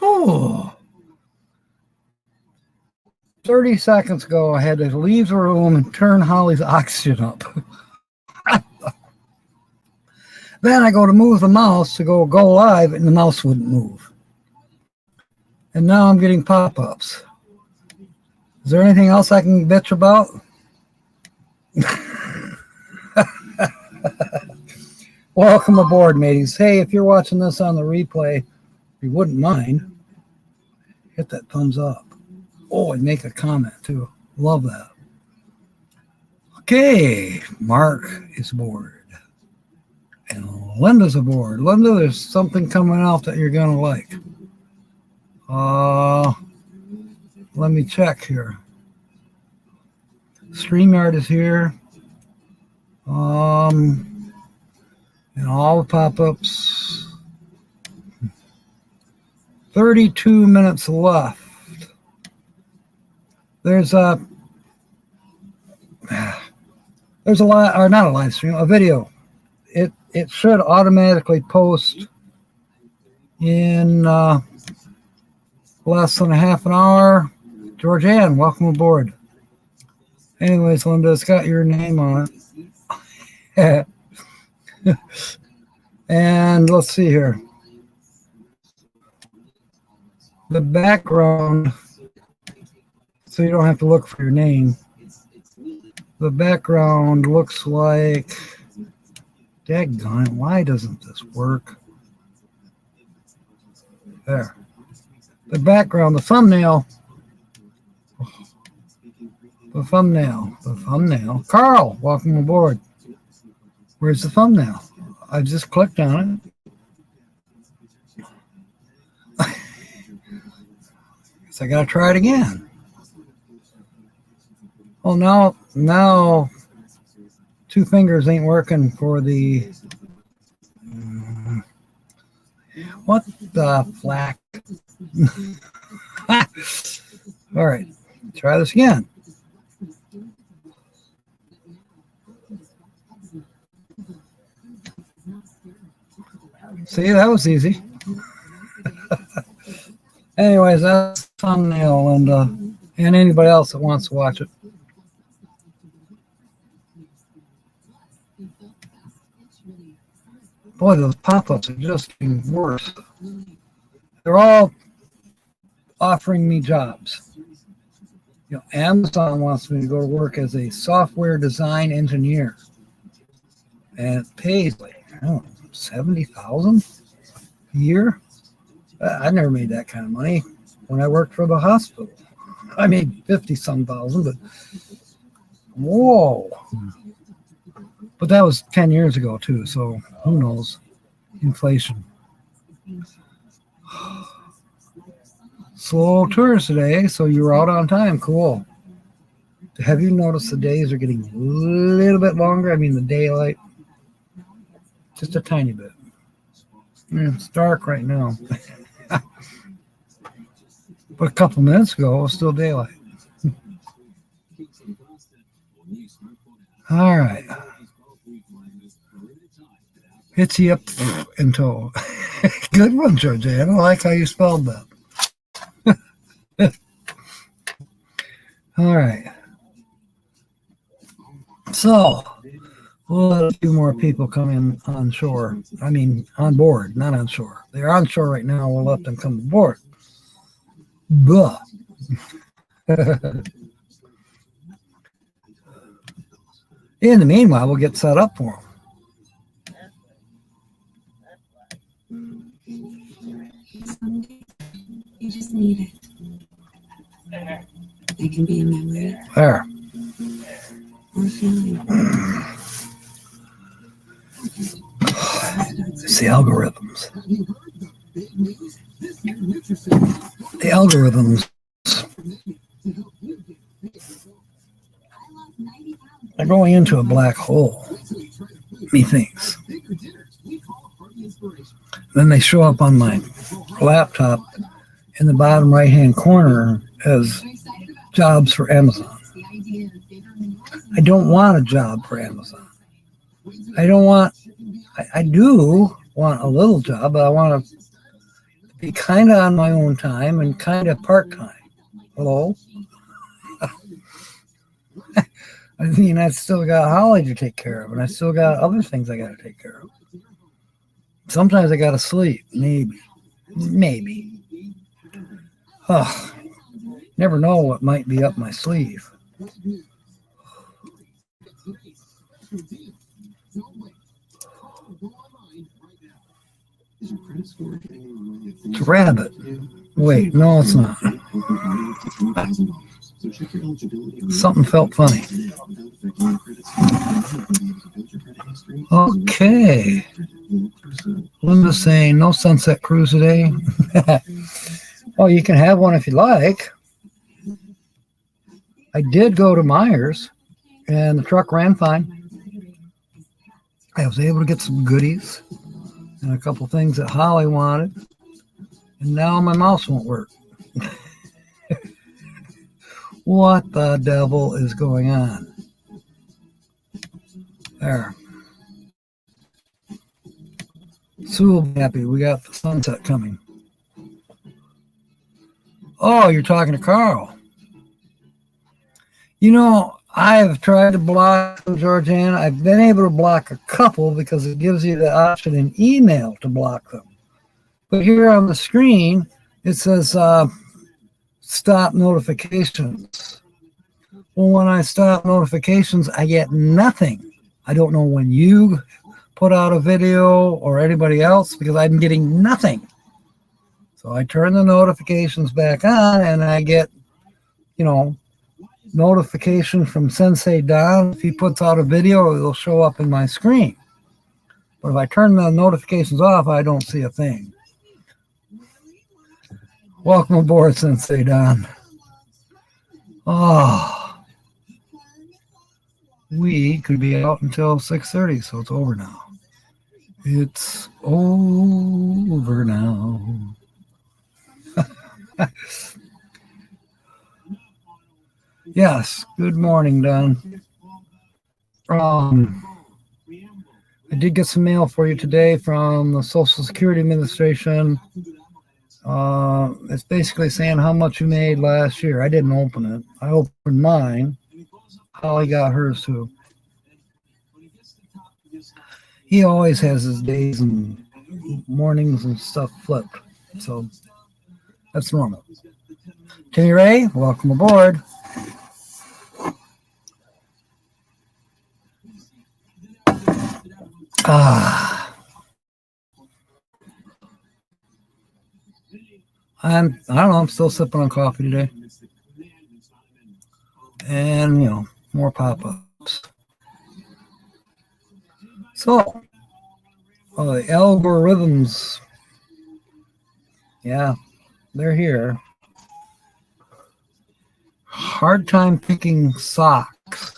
Oh, 30 seconds ago, I had to leave the room and turn Holly's oxygen up. Then I go to move the mouse to go live, and the mouse wouldn't move. And now I'm getting pop-ups. Is there anything else I can bitch about? Welcome aboard, mateys. Hey, if you're watching this on the replay, if you wouldn't mind, hit that thumbs up. Oh, and make a comment too. Love that. Okay, Mark is aboard. And Linda's aboard. Linda, there's something coming out that you're going to like. Let me check here. StreamYard is here. And all the pop-ups. 32 minutes left. There's a live, or not a live stream, a video. It should automatically post in less than a half an hour. Georgianne, welcome aboard. Anyways, Linda, it's got your name on it. And let's see here. The background, so you don't have to look for your name. The background looks like, daggone it, why doesn't this work? There. The background, the thumbnail. Carl, welcome aboard. Where's the thumbnail? I just clicked on it. Guess I gotta try it again. Oh, now 2 fingers ain't working for the what the flack. All right, try this again. See, that was easy. Anyways, that's the thumbnail, and anybody else that wants to watch it. Boy, those pop-ups are just getting worse. They're all offering me jobs. You know, Amazon wants me to go to work as a software design engineer, and it pays like, I don't know, $70,000 a year. I never made that kind of money when I worked for the hospital. I made 50-some thousand, but whoa. But that was 10 years ago too, so who knows? Inflation. Slow tours today, so you were out on time. Cool. Have you noticed the days are getting a little bit longer? I mean, the daylight, just a tiny bit. It's dark right now. But a couple minutes ago, it was still daylight. All right. Hits you up in tow. Good one, Georgianne. I like how you spelled that. All right. So, we'll let a few more people come in on shore. I mean, on board, not on shore. They're on shore right now. We'll let them come aboard. Blah. In the meanwhile, we'll get set up for them. You just need it. It can be a memory. There. It's the algorithms. The algorithms. They're going into a black hole, methinks. Then they show up on my laptop in the bottom right-hand corner as jobs for Amazon. I don't want a job for Amazon. I do want a little job, but I want the be kind of on my own time and kind of part-time. Hello? I mean, I still got Holly to take care of, and I still got other things I got to take care of. Sometimes I got to sleep, maybe. Oh, never know what might be up my sleeve. It's a rabbit. Wait, no, it's not. Something felt funny. Okay. Linda's saying no sunset cruise today. Well, you can have one if you like. I did go to Myers, and the truck ran fine. I was able to get some goodies and a couple things that Holly wanted. And now my mouse won't work. What the devil is going on? There. Sue will be happy. We got the sunset coming. Oh, you're talking to Carl. You know, I've tried to block them, Georgiana. I've been able to block a couple because it gives you the option in email to block them. But here on the screen, it says stop notifications. Well, when I stop notifications, I get nothing. I don't know when you put out a video or anybody else because I'm getting nothing. So I turn the notifications back on and I get, notification from Sensei Don. If he puts out a video, it'll show up in my screen. But if I turn the notifications off, I don't see a thing. Welcome aboard, Sensei Don. Oh, we could be out until 6:30, so it's over now. It's over now. Yes, good morning, Don. I did get some mail for you today from the Social Security Administration. It's basically saying how much you made last year. I didn't open it. I opened mine. Holly got hers too. He always has his days and mornings and stuff flipped. So that's normal. Timmy Ray, welcome aboard. I don't know, I'm still sipping on coffee today. And, more pop-ups. So, the algorithms, yeah, they're here. Hard time picking socks.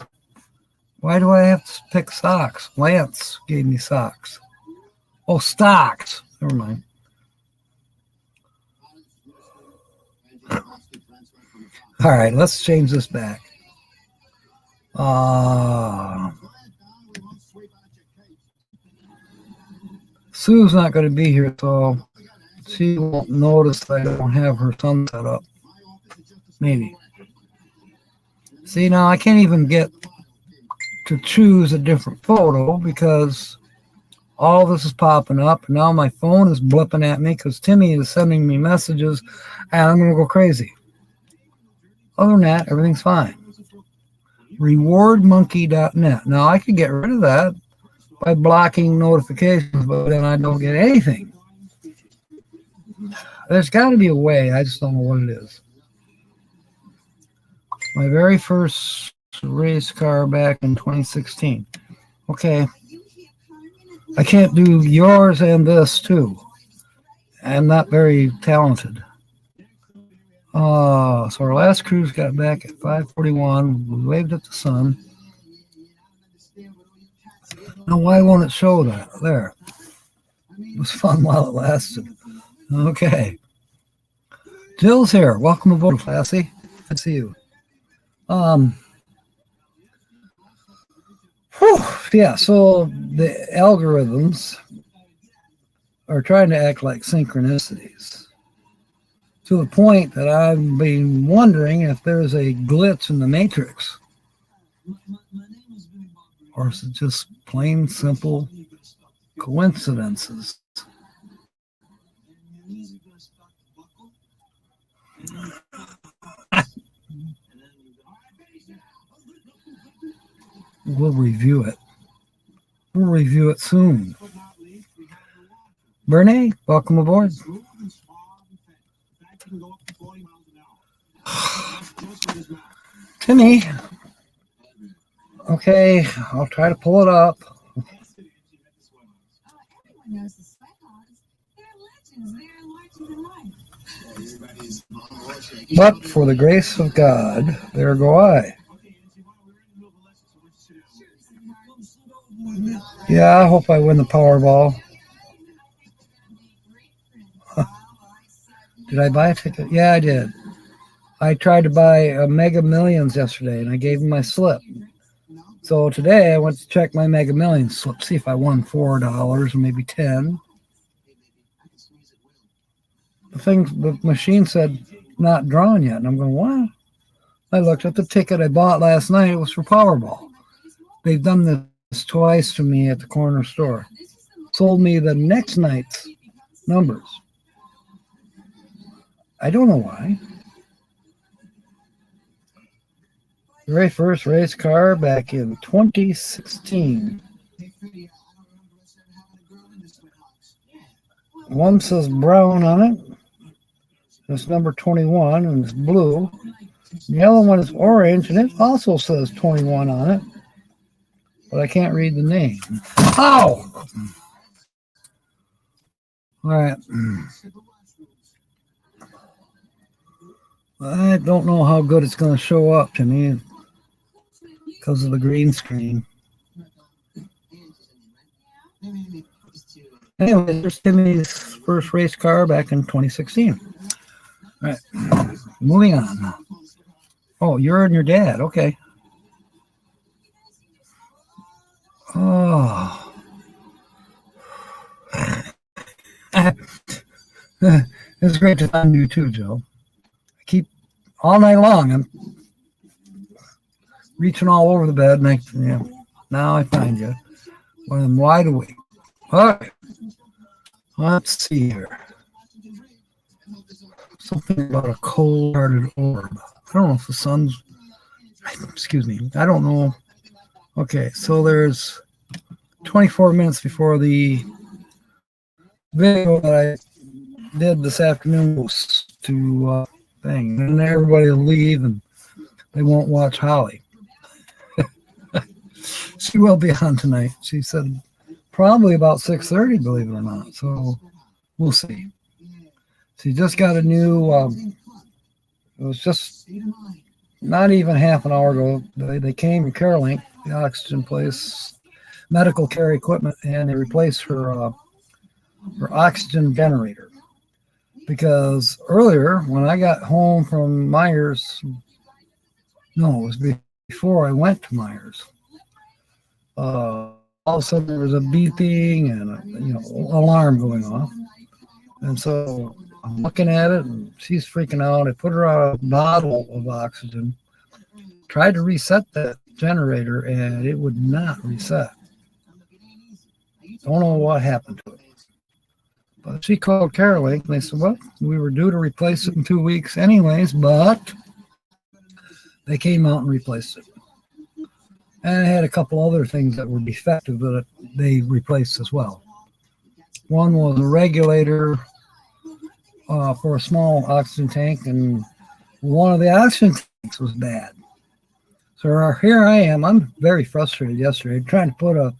Why do I have to pick socks? Lance gave me socks. Oh, stocks. Never mind. All right, let's change this back. Sue's not going to be here, so she won't notice that I don't have her sun set up. Maybe. See, now I can't even get to choose a different photo because all this is popping up. And now my phone is blipping at me because Timmy is sending me messages and I'm going to go crazy. Other than that, everything's fine. Rewardmonkey.net. Now, I could get rid of that by blocking notifications, but then I don't get anything. There's got to be a way. I just don't know what it is. My very first race car back in 2016. Okay. I can't do yours and this, too. I'm not very talented. So our last cruise got back at 5:41. We waved at the sun. Now, why won't it show that? There. It was fun while it lasted. Okay. Jill's here. Welcome aboard, Classy. Good to see you. Yeah, so the algorithms are trying to act like synchronicities. to the point that I've been wondering if there's a glitch in the matrix, or is it just plain simple coincidences? We'll review it. We'll review it soon. Bernie, welcome aboard. Timmy. Okay, I'll try to pull it up. But for the grace of God, there go I. Yeah, I hope I win the Powerball. Did I buy a ticket? Yeah, I did. I tried to buy a Mega Millions yesterday, and I gave him my slip. So today I went to check my Mega Millions slip, see if I won $4 or maybe 10. The machine said not drawn yet, and I'm going, what? I looked at the ticket I bought last night. It was for Powerball. They've done this twice to me at the corner store. Sold me the next night's numbers. I don't know why. The very first race car back in 2016. One says brown on it. It's number 21 and it's blue. The other one is orange and it also says 21 on it. But I can't read the name. Ow! All right. I don't know how good it's going to show up to me because of the green screen. Anyway, there's Timmy's first race car back in 2016. All right, moving on. Oh, you're and your dad. Okay. Oh. It's great to find you too, Joe. I keep all night long. I'm reaching all over the bed, and now I find you when I'm wide awake. All right. Let's see here. Something about a cold-hearted orb. I don't know if the sun's... Excuse me. I don't know. Okay, so there's 24 minutes before the video that I did this afternoon was to thing. And everybody will leave and they won't watch Holly. She will be on tonight. She said probably about 6:30, believe it or not. So we'll see. She just got a new, it was just not even half an hour ago. They came to CareLink, the oxygen place, medical care equipment, and they replaced her oxygen generator. Because earlier, when I got home from Myers, no, it was before I went to Myers, all of a sudden there was a beeping and a alarm going off. And so I'm looking at it, and she's freaking out. I put her on a bottle of oxygen, tried to reset that generator, and it would not reset. Don't know what happened to it. But she called CareLink, and they said, well, we were due to replace it in 2 weeks anyways, but they came out and replaced it. And it had a couple other things that were defective that they replaced as well. One was a regulator for a small oxygen tank, and one of the oxygen tanks was bad. So here I am. I'm very frustrated yesterday trying to put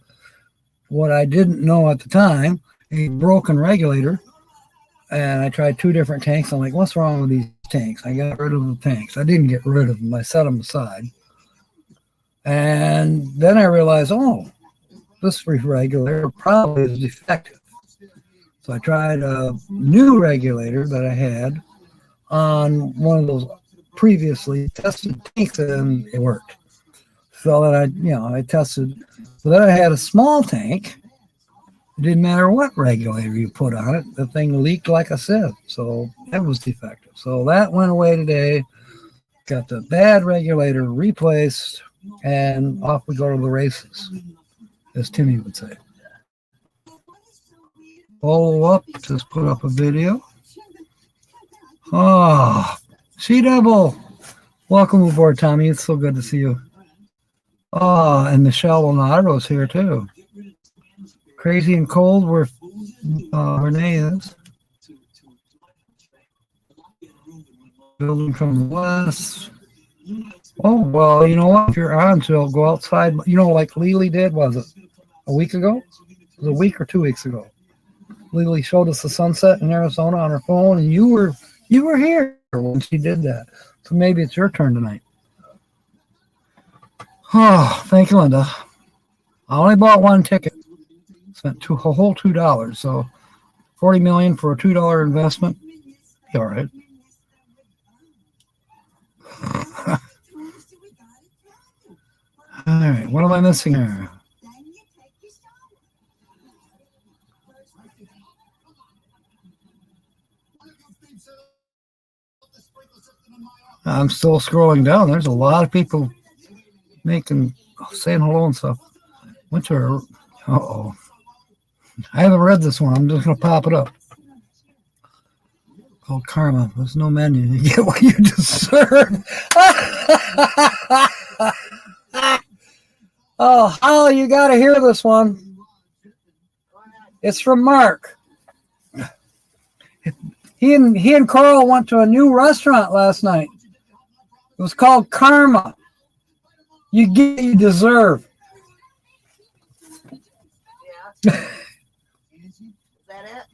what I didn't know at the time, a broken regulator. And I tried 2 different tanks. I'm like, what's wrong with these tanks? I got rid of the tanks. I didn't get rid of them. I set them aside. And then I realized, oh, this regulator probably is defective. So I tried a new regulator that I had on one of those previously tested tanks, and it worked. So that I tested. So then I had a small tank, It didn't matter what regulator you put on it. The thing leaked like a sieve. So that was defective. So that went away today. Got the bad regulator replaced, and off we go to the races, as Timmy would say. Follow up, just put up a video. Oh, She-Devil. Welcome aboard, Tommy. It's so good to see you. Oh, and Michelle Leonardo's here, too. Crazy and cold where Renee is. Building from the west. Oh, well, you know what? If you're on, so go outside. You know, like Lily did, was it a week ago? It was a week or 2 weeks ago. Lily showed us the sunset in Arizona on her phone, and you were here when she did that. So maybe it's your turn tonight. Oh, thank you, Linda. I only bought one ticket. Spent a whole $2. So $40 million for a $2 investment. Be all right. All right, what am I missing here? I'm still scrolling down. There's a lot of people saying hello and stuff. Uh-oh. I haven't read this one. I'm just going to pop it up. Called Karma. There's no menu. You get what you deserve. Oh, Holly, you got to hear this one. It's from Mark. He and Carl went to a new restaurant last night. It was called Karma. You get what you deserve. Yeah. Is that it?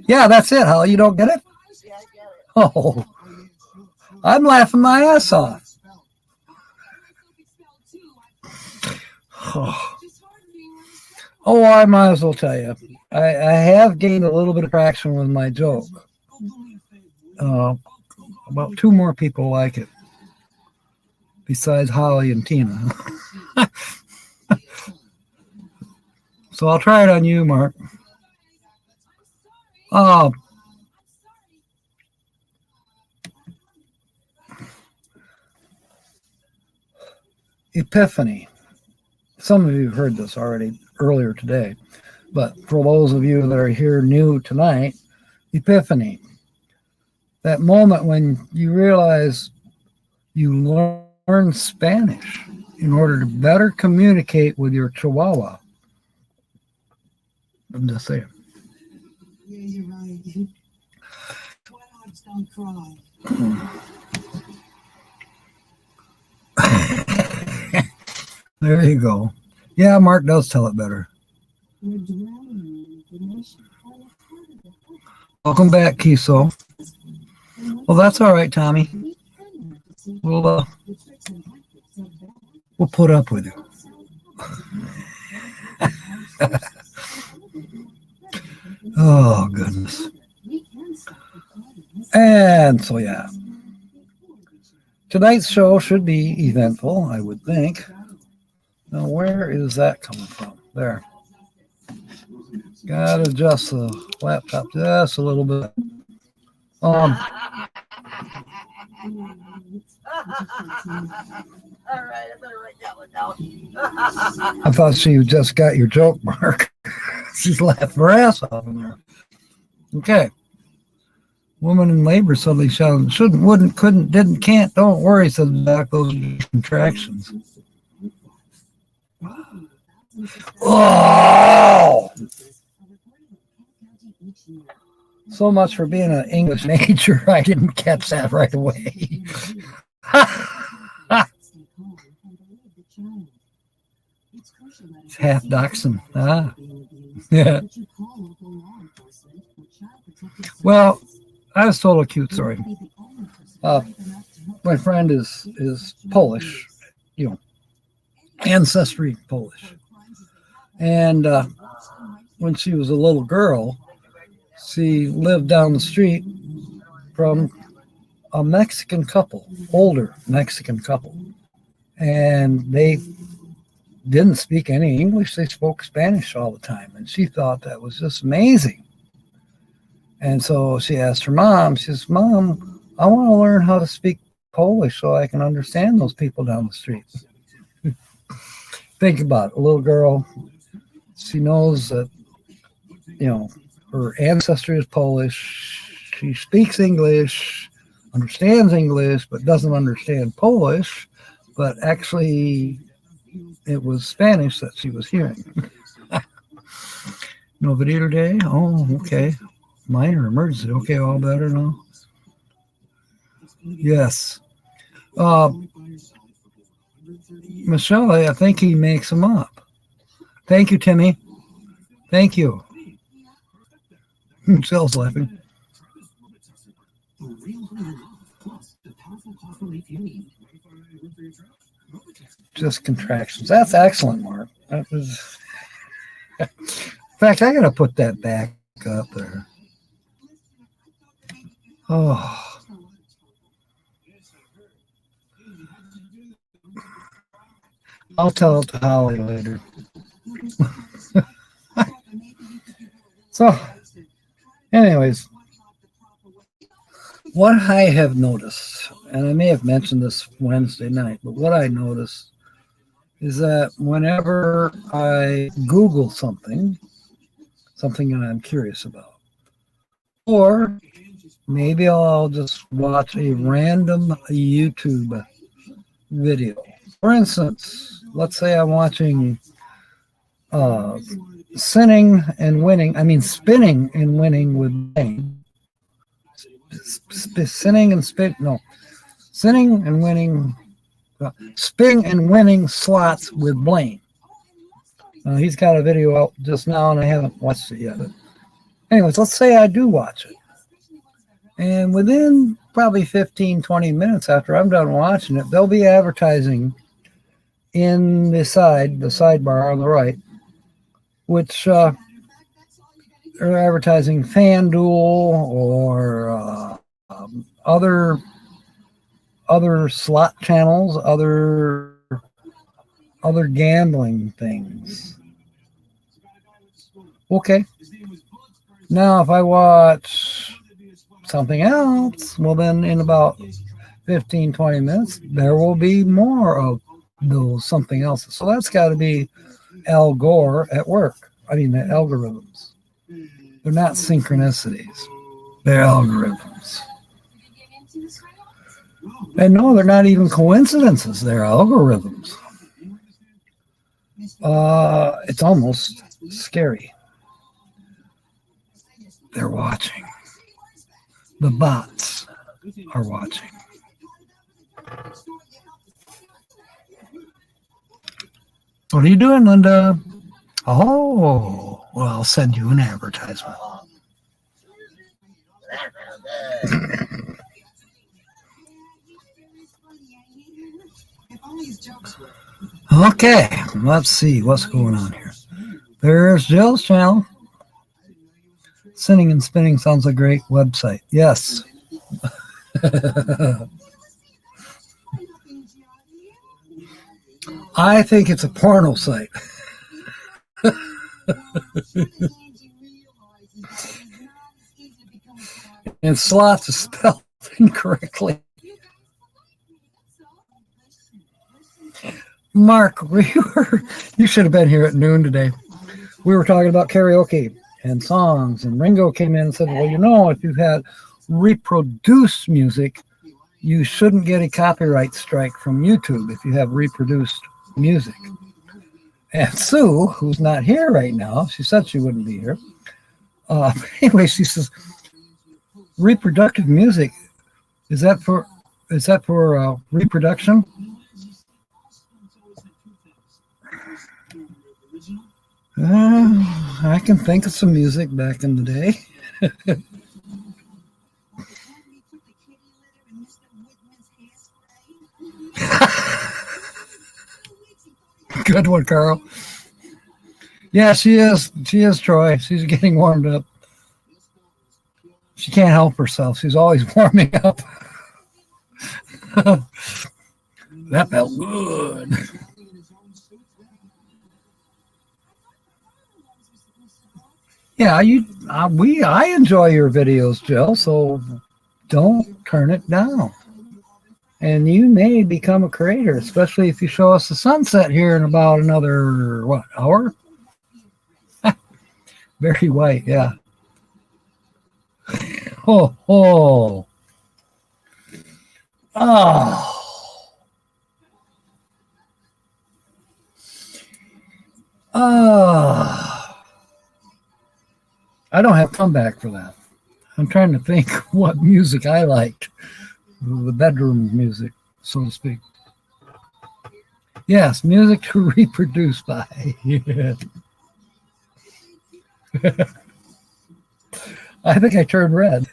Yeah, that's it, Holly. You don't get it? Yeah, I get it. Oh, I'm laughing my ass off. Oh, I might as well tell you. I have gained a little bit of traction with my joke. About 2 more people like it, besides Holly and Tina. So I'll try it on you, Mark. Epiphany. Some of you heard this already earlier today, but for those of you that are here new tonight, Epiphany. That moment when you realize you learn Spanish in order to better communicate with your Chihuahua. I'm just saying. Yeah, you're right. Why dogs don't cry? There you go. Yeah, Mark does tell it better. Welcome back, Kiso. Well, that's all right, Tommy. We'll put up with you. Oh, goodness. And so, yeah. Tonight's show should be eventful, I would think. Now, where is that coming from? There. Got to adjust the laptop just a little bit. All right, I better write that one down. I thought she just got your joke, Mark. She's laughing her ass off in there. Okay. Woman in labor suddenly shouted, shouldn't, wouldn't, couldn't, didn't, can't, don't worry, said the doc, those are contractions. Oh! So much for being an English major. I didn't catch that right away. It's half dachshund. Ah. Yeah. Well, I was told a cute story. My friend is Polish, you know, ancestry Polish. And when she was a little girl, she lived down the street from a Mexican couple, older Mexican couple. And they didn't speak any English. They spoke Spanish all the time. And she thought that was just amazing. And so she asked her mom, she says, Mom, I want to learn how to speak Polish so I can understand those people down the street. Think about it. A little girl, she knows that, you know, her ancestry is Polish. She speaks English, understands English, but doesn't understand Polish. But actually, it was Spanish that she was hearing. No video today? Oh, okay. Minor emergency. Okay, all better now? Yes. Michelle, I think he makes them up. Thank you, Timmy. Thank you. Michelle's laughing. Just contractions. That's excellent, Mark. That was... In fact, I got to put that back up there. Oh. I'll tell it to Holly later. So, anyways, what I have noticed, and I may have mentioned this Wednesday night, but what I noticed is that whenever I Google something that I'm curious about, or maybe I'll just watch a random YouTube video. For instance, let's say I'm watching spinning and winning with Blaine. Spinning and winning slots with Blaine. He's got a video out just now and I haven't watched it yet. But anyways, let's say I do watch it. And within probably 15, 20 minutes after I'm done watching it, there'll be advertising in the sidebar on the right, which they're advertising FanDuel or other slot channels, other gambling things. Okay. Now, if I watch something else, well, then in about 15, 20 minutes, there will be more of those something else. So that's got to be Al Gore at work. I mean, the algorithms. They're not synchronicities. They're algorithms. And no, they're not even coincidences. They're algorithms. It's almost scary. They're watching. The bots are watching. What are you doing, Linda? Oh, well, I'll send you an advertisement. Okay, let's see what's going on here. There's Jill's channel. Sinning and Spinning sounds like a great website. Yes. I think it's a porno site. And slots is spelled incorrectly. Mark, you should have been here at noon today. We were talking about karaoke and songs, and Ringo came in and said, well, you know, if you've had reproduced music, you shouldn't get a copyright strike from YouTube if you have reproduced music. And Sue, who's not here right now, she said she wouldn't be here. Anyway, she says, reproductive music, is that for reproduction? I can think of some music back in the day. Good one, Carl. Yeah, she is. She is, Troy. She's getting warmed up. She can't help herself. She's always warming up. That felt good. Yeah, I enjoy your videos, Jill, so don't turn it down. And you may become a creator, especially if you show us the sunset here in about another, what, hour? Very white, yeah. Oh, oh. Oh. Oh. I don't have comeback for that. I'm trying to think what music I liked. The bedroom music, so to speak. Yes, music to reproduce by. Yeah. I think I turned red.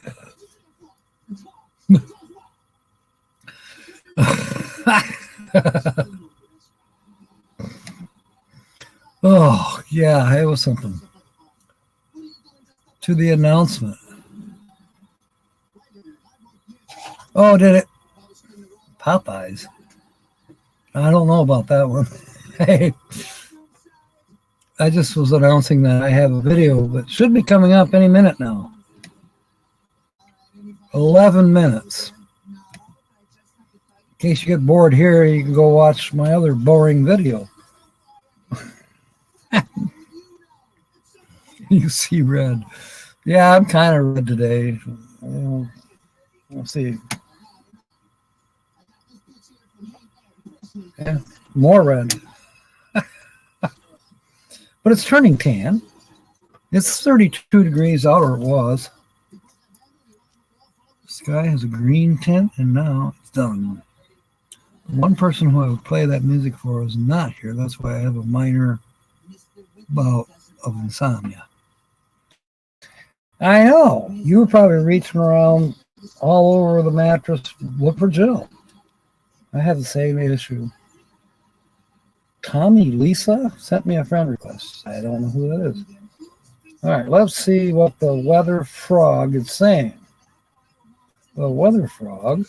Oh, yeah, it was something. To the announcement. Oh, did it? Popeyes. I don't know about that one. Hey, I just was announcing that I have a video that should be coming up any minute now. 11 minutes. In case you get bored here, you can go watch my other boring video. You see red. Yeah, I'm kind of red today. We'll see. Yeah, more red. But it's turning tan. It's 32 degrees out, or it was. The sky has a green tint, and now it's done. One person who I would play that music for is not here. That's why I have a minor bout of insomnia. I know. You were probably reaching around all over the mattress. Look for Jill. I have the same issue. Tommy Lisa sent me a friend request. I don't know who that is. All right, let's see what the weather frog is saying. The weather frog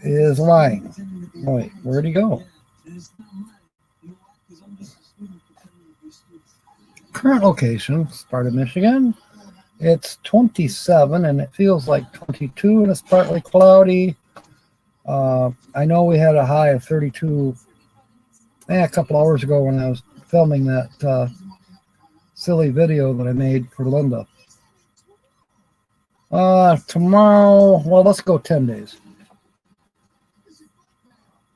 is lying. Wait, where'd he go? Current location, Sparta, Michigan. It's 27 and it feels like 22 and it's partly cloudy. I know we had a high of 32 a couple hours ago when I was filming that silly video that I made for Linda. Tomorrow, well, let's go 10 days.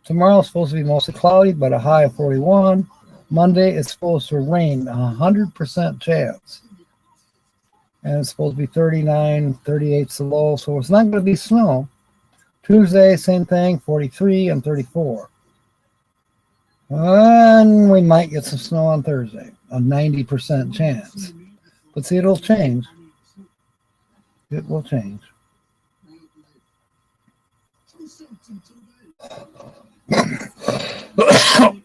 Tomorrow is supposed to be mostly cloudy, but a high of 41. Monday, it's supposed to rain, 100% chance. And it's supposed to be 39, 38's the low, so it's not going to be snow. Tuesday, same thing, 43 and 34. And we might get some snow on Thursday, a 90% chance. But see, it'll change. It will change.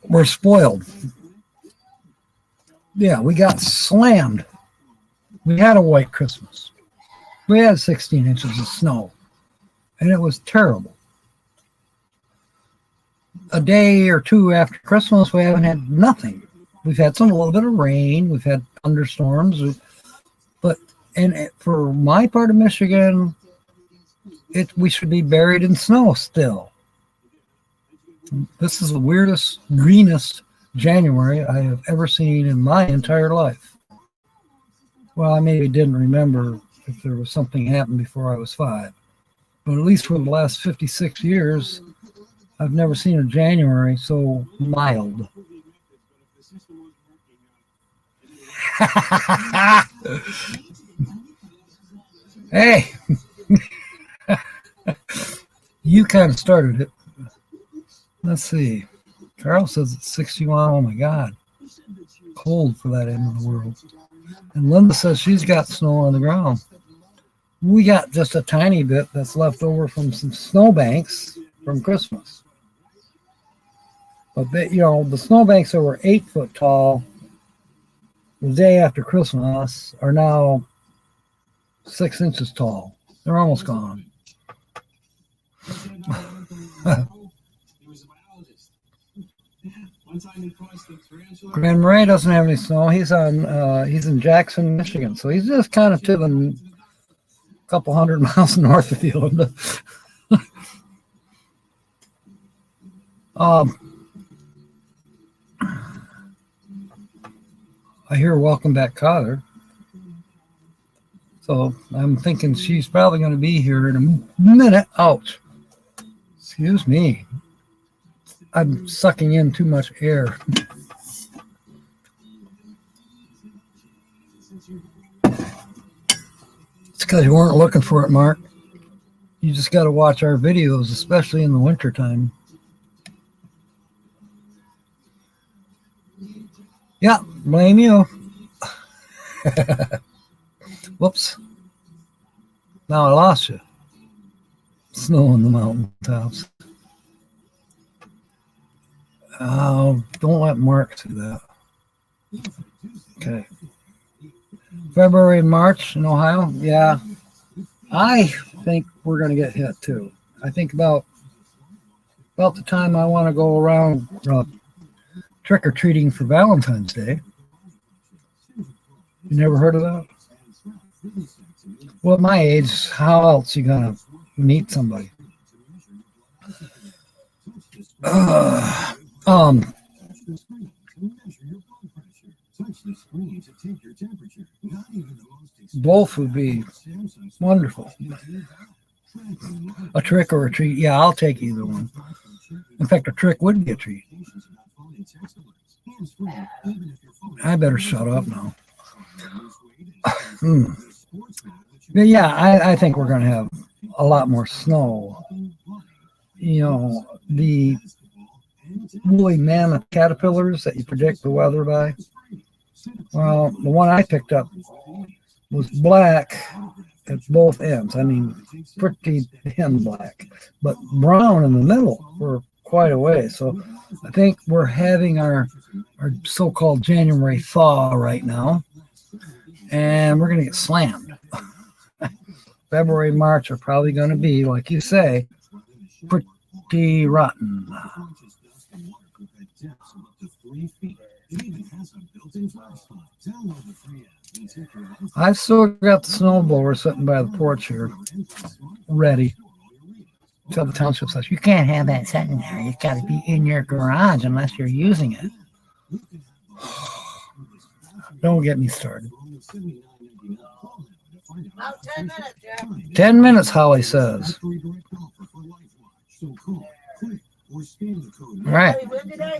We're spoiled. Yeah, we got slammed. We had a white Christmas. We had 16 inches of snow. And it was terrible. A day or two after Christmas, we haven't had nothing. We've had a little bit of rain. We've had thunderstorms. But for my part of Michigan, we should be buried in snow still. This is the weirdest, greenest January I have ever seen in my entire life. Well, I maybe didn't remember if there was something happened before I was 5. But at least for the last 56 years, I've never seen a January so mild. Hey, you kind of started it. Let's see. Carl says it's 61. Oh my God. Cold for that end of the world. And Linda says she's got snow on the ground. We got just a tiny bit that's left over from some snowbanks from Christmas. But the snowbanks that were 8 foot tall the day after Christmas are now 6 inches tall. They're almost gone. Grand Marais doesn't have any snow. He's in Jackson, Michigan, so he's just kind of to the couple hundred miles north of you. I hear welcome back Cotter. So I'm thinking she's probably going to be here in a minute. Ouch. Excuse me. I'm sucking in too much air. It's because you weren't looking for it, Mark. You just got to watch our videos, especially in the wintertime. Yeah, blame you. Whoops. Now I lost you. Snow on the mountaintops. Oh, don't let Mark do that. Okay. February and March in Ohio? Yeah. I think we're going to get hit too. I think about the time I want to go around trick-or-treating for Valentine's Day. You never heard of that? Well, at my age, how else you going to meet somebody? Both would be wonderful. A trick or a treat? Yeah, I'll take either one. In fact, a trick would be a treat. I better shut up now. But yeah, I think we're going to have a lot more snow. You know, the woolly mammoth caterpillars that you predict the weather by. Well, the one I picked up was black at both ends. I mean, pretty thin black, but brown in the middle for quite a way. So I think we're having our so-called January thaw right now, and we're going to get slammed. February and March are probably going to be, like you say, pretty rotten. I've still got the snowblower sitting by the porch here, ready. Tell the township says, you can't have that sitting there. It's got to be in your garage unless you're using it. Don't get me started. About 10 minutes, Jeff. 10 minutes, Holly says. All right. Are we win today?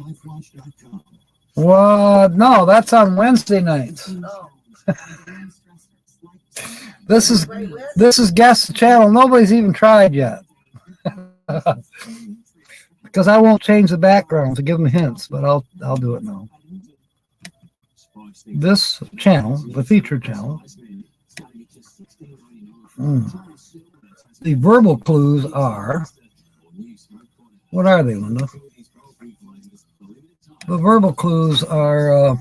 Well, no, that's on Wednesday nights. Oh. This is Guess the Channel. Nobody's even tried yet. Because I won't change the background to give them hints, but I'll do it now. This channel, the featured channel, the verbal clues are, what are they, Linda? The verbal clues are,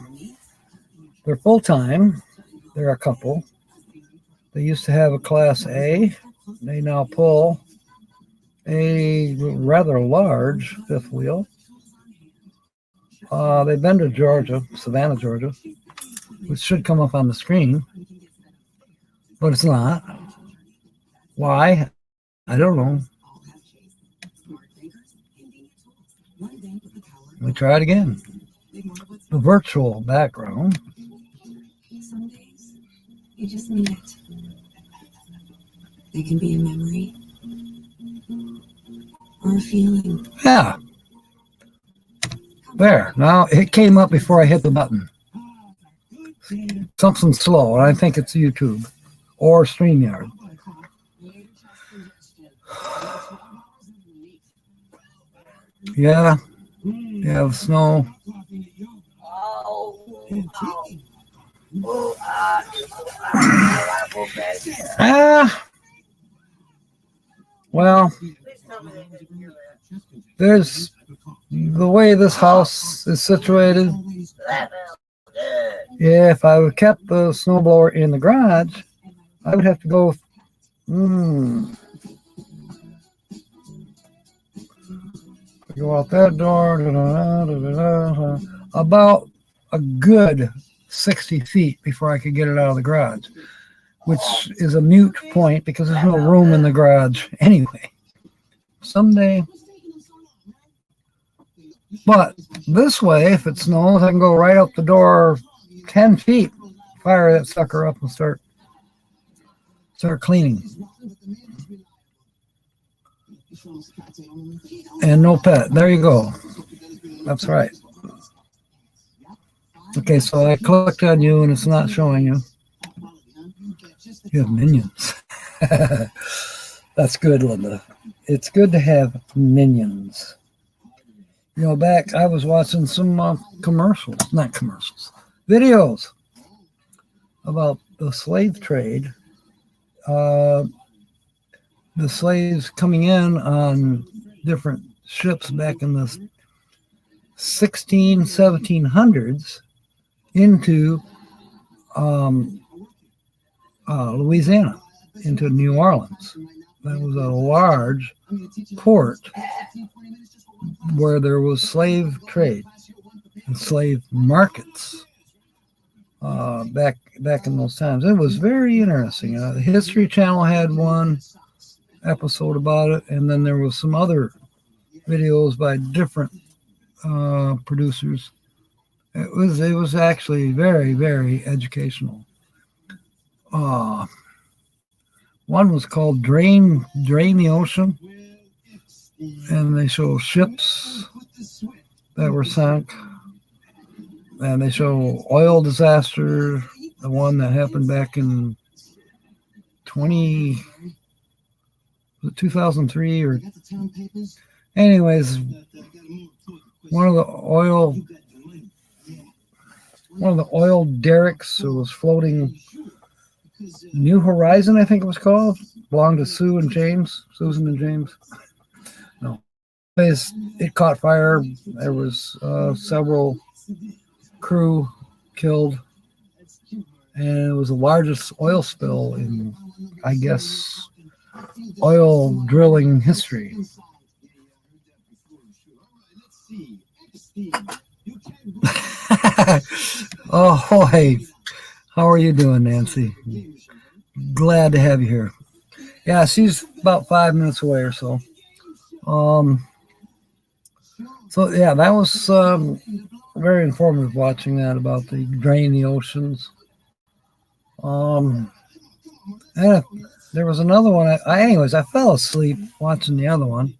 they're full-time. They're a couple. They used to have a Class A. They now pull a rather large fifth wheel. They've been to Georgia, Savannah, Georgia, which should come up on the screen, but it's not. Why? I don't know. Let me try it again. The virtual background. Some days, you just need it. They can be a memory or a feeling. Yeah. There. Now it came up before I hit the button. Something slow, and I think it's YouTube or StreamYard. Yeah. Yeah, the snow. Well, there's the way this house is situated. Yeah, if I would kept the snowblower in the garage, I would have to go. Go out that door. About a good 60 feet before I could get it out of the garage, which is a mute point because there's no room in the garage anyway. Someday. But this way, if it snows, I can go right out the door 10 feet, fire that sucker up and start cleaning. And no pet. There you go. That's right. Okay, so I clicked on you and it's not showing you. You have minions. That's good, Linda. It's good to have minions. You know, back I was watching some videos about the slave trade. The slaves coming in on different ships back in the 1700s into Louisiana, into New Orleans. That was a large port where there was slave trade and slave markets back in those times. It was very interesting. The History Channel had one episode about it, and then there was some other videos by different producers. It was actually very, very educational. One was called Drain the Ocean, and they show ships that were sunk, and they show oil disaster, the one that happened back in 2003 or anyways, one of the oil derricks that was floating, New Horizon, I think it was called, belonged to Susan and James. No, anyways, it caught fire. There was several crew killed, and it was the largest oil spill in, I guess, oil drilling history. Oh, hey, how are you doing, Nancy? Glad to have you here. Yeah, she's about 5 minutes away or so. So yeah, that was very informative watching that about the drain the oceans. And there was another one. Anyways, I fell asleep watching the other one.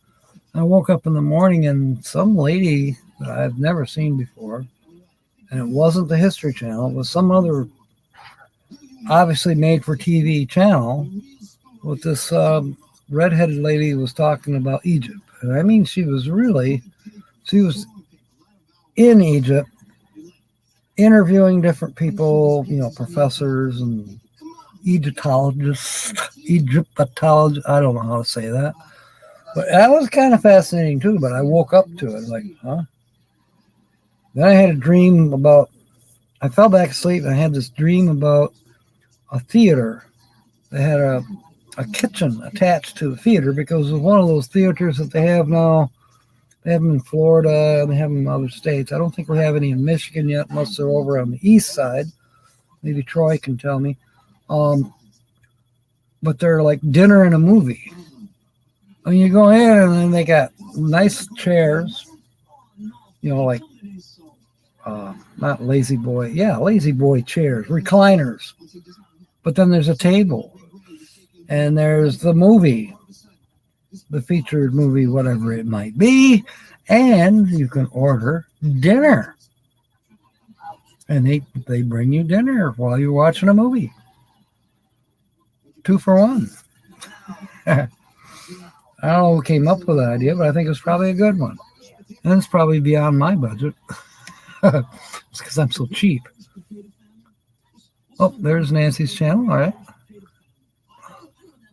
I woke up in the morning and some lady that I've never seen before, and it wasn't the History Channel, it was some other obviously made for TV channel, with this redheaded lady was talking about Egypt. And I mean, she was in Egypt interviewing different people, professors and Egyptologists, I don't know how to say that. But that was kind of fascinating too, but I woke up to it like, huh? Then I had a dream I fell back asleep and I had this dream about a theater. They had a kitchen attached to the theater because it was one of those theaters that they have now. They have them in Florida and they have them in other states. I don't think we have any in Michigan yet, unless they're over on the east side. Maybe Troy can tell me. But they're like dinner and a movie. I mean, you go in and then they got nice chairs, like not lazy boy. Yeah, lazy boy chairs, recliners. But then there's a table. And there's the movie, the featured movie, whatever it might be. And you can order dinner. And they bring you dinner while you're watching a movie. 2 for 1. I don't know who came up with that idea, but I think it was probably a good one. And it's probably beyond my budget. It's because I'm so cheap. Oh, there's Nancy's channel. All right.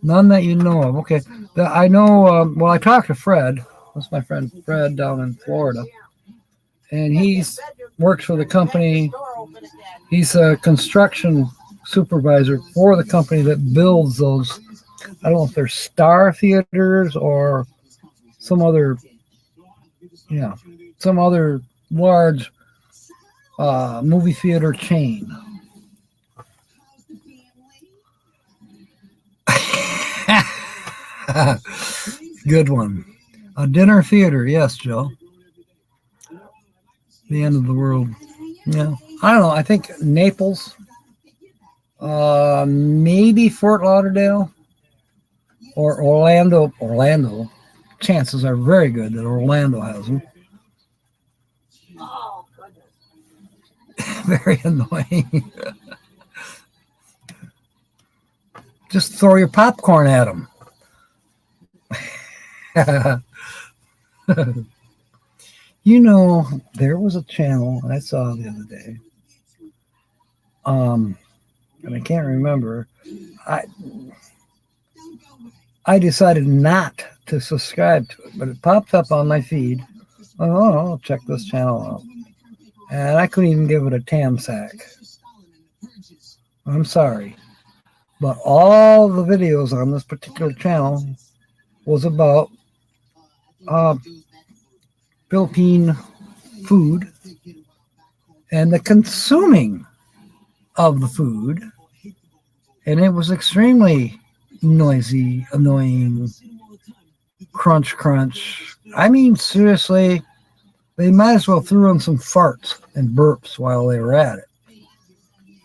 None that you know of. Okay. I know, I talked to Fred. That's my friend Fred down in Florida. And he works for the company. He's a construction supervisor for the company that builds those. I don't know if they're Star Theaters or some other Yeah, some other large movie theater chain. Good one. A dinner theater, yes, Joe. The end of the world. Yeah, I don't know. I think Naples, maybe Fort Lauderdale or Orlando. Orlando. Chances are very good that Orlando has them. Oh, goodness. Very annoying. Just throw your popcorn at them. You know, there was a channel I saw the other day. And I can't remember. I decided not to subscribe to it, but it popped up on my feed. Oh, I'll check this channel out. And I couldn't even give it a tam sack. I'm sorry. But all the videos on this particular channel was about Philippine food and the consuming of the food. And it was extremely noisy, annoying, crunch, crunch. I mean, seriously, they might as well throw in some farts and burps while they were at it.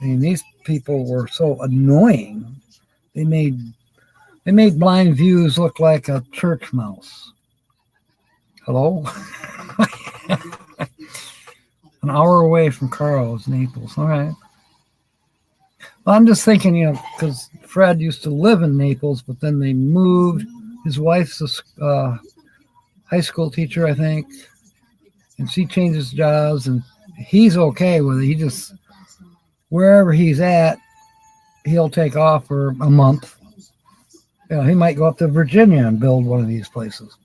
I mean, these people were so annoying. They made Blind Views look like a church mouse. Hello? An hour away from Carl's, Naples. All right. Well, I'm just thinking, you know, because Fred used to live in Naples, but then they moved. His wife's a high school teacher, I think, and she changes jobs, and he's okay with it. He just, wherever he's at, he'll take off for a month. You know, he might go up to Virginia and build one of these places.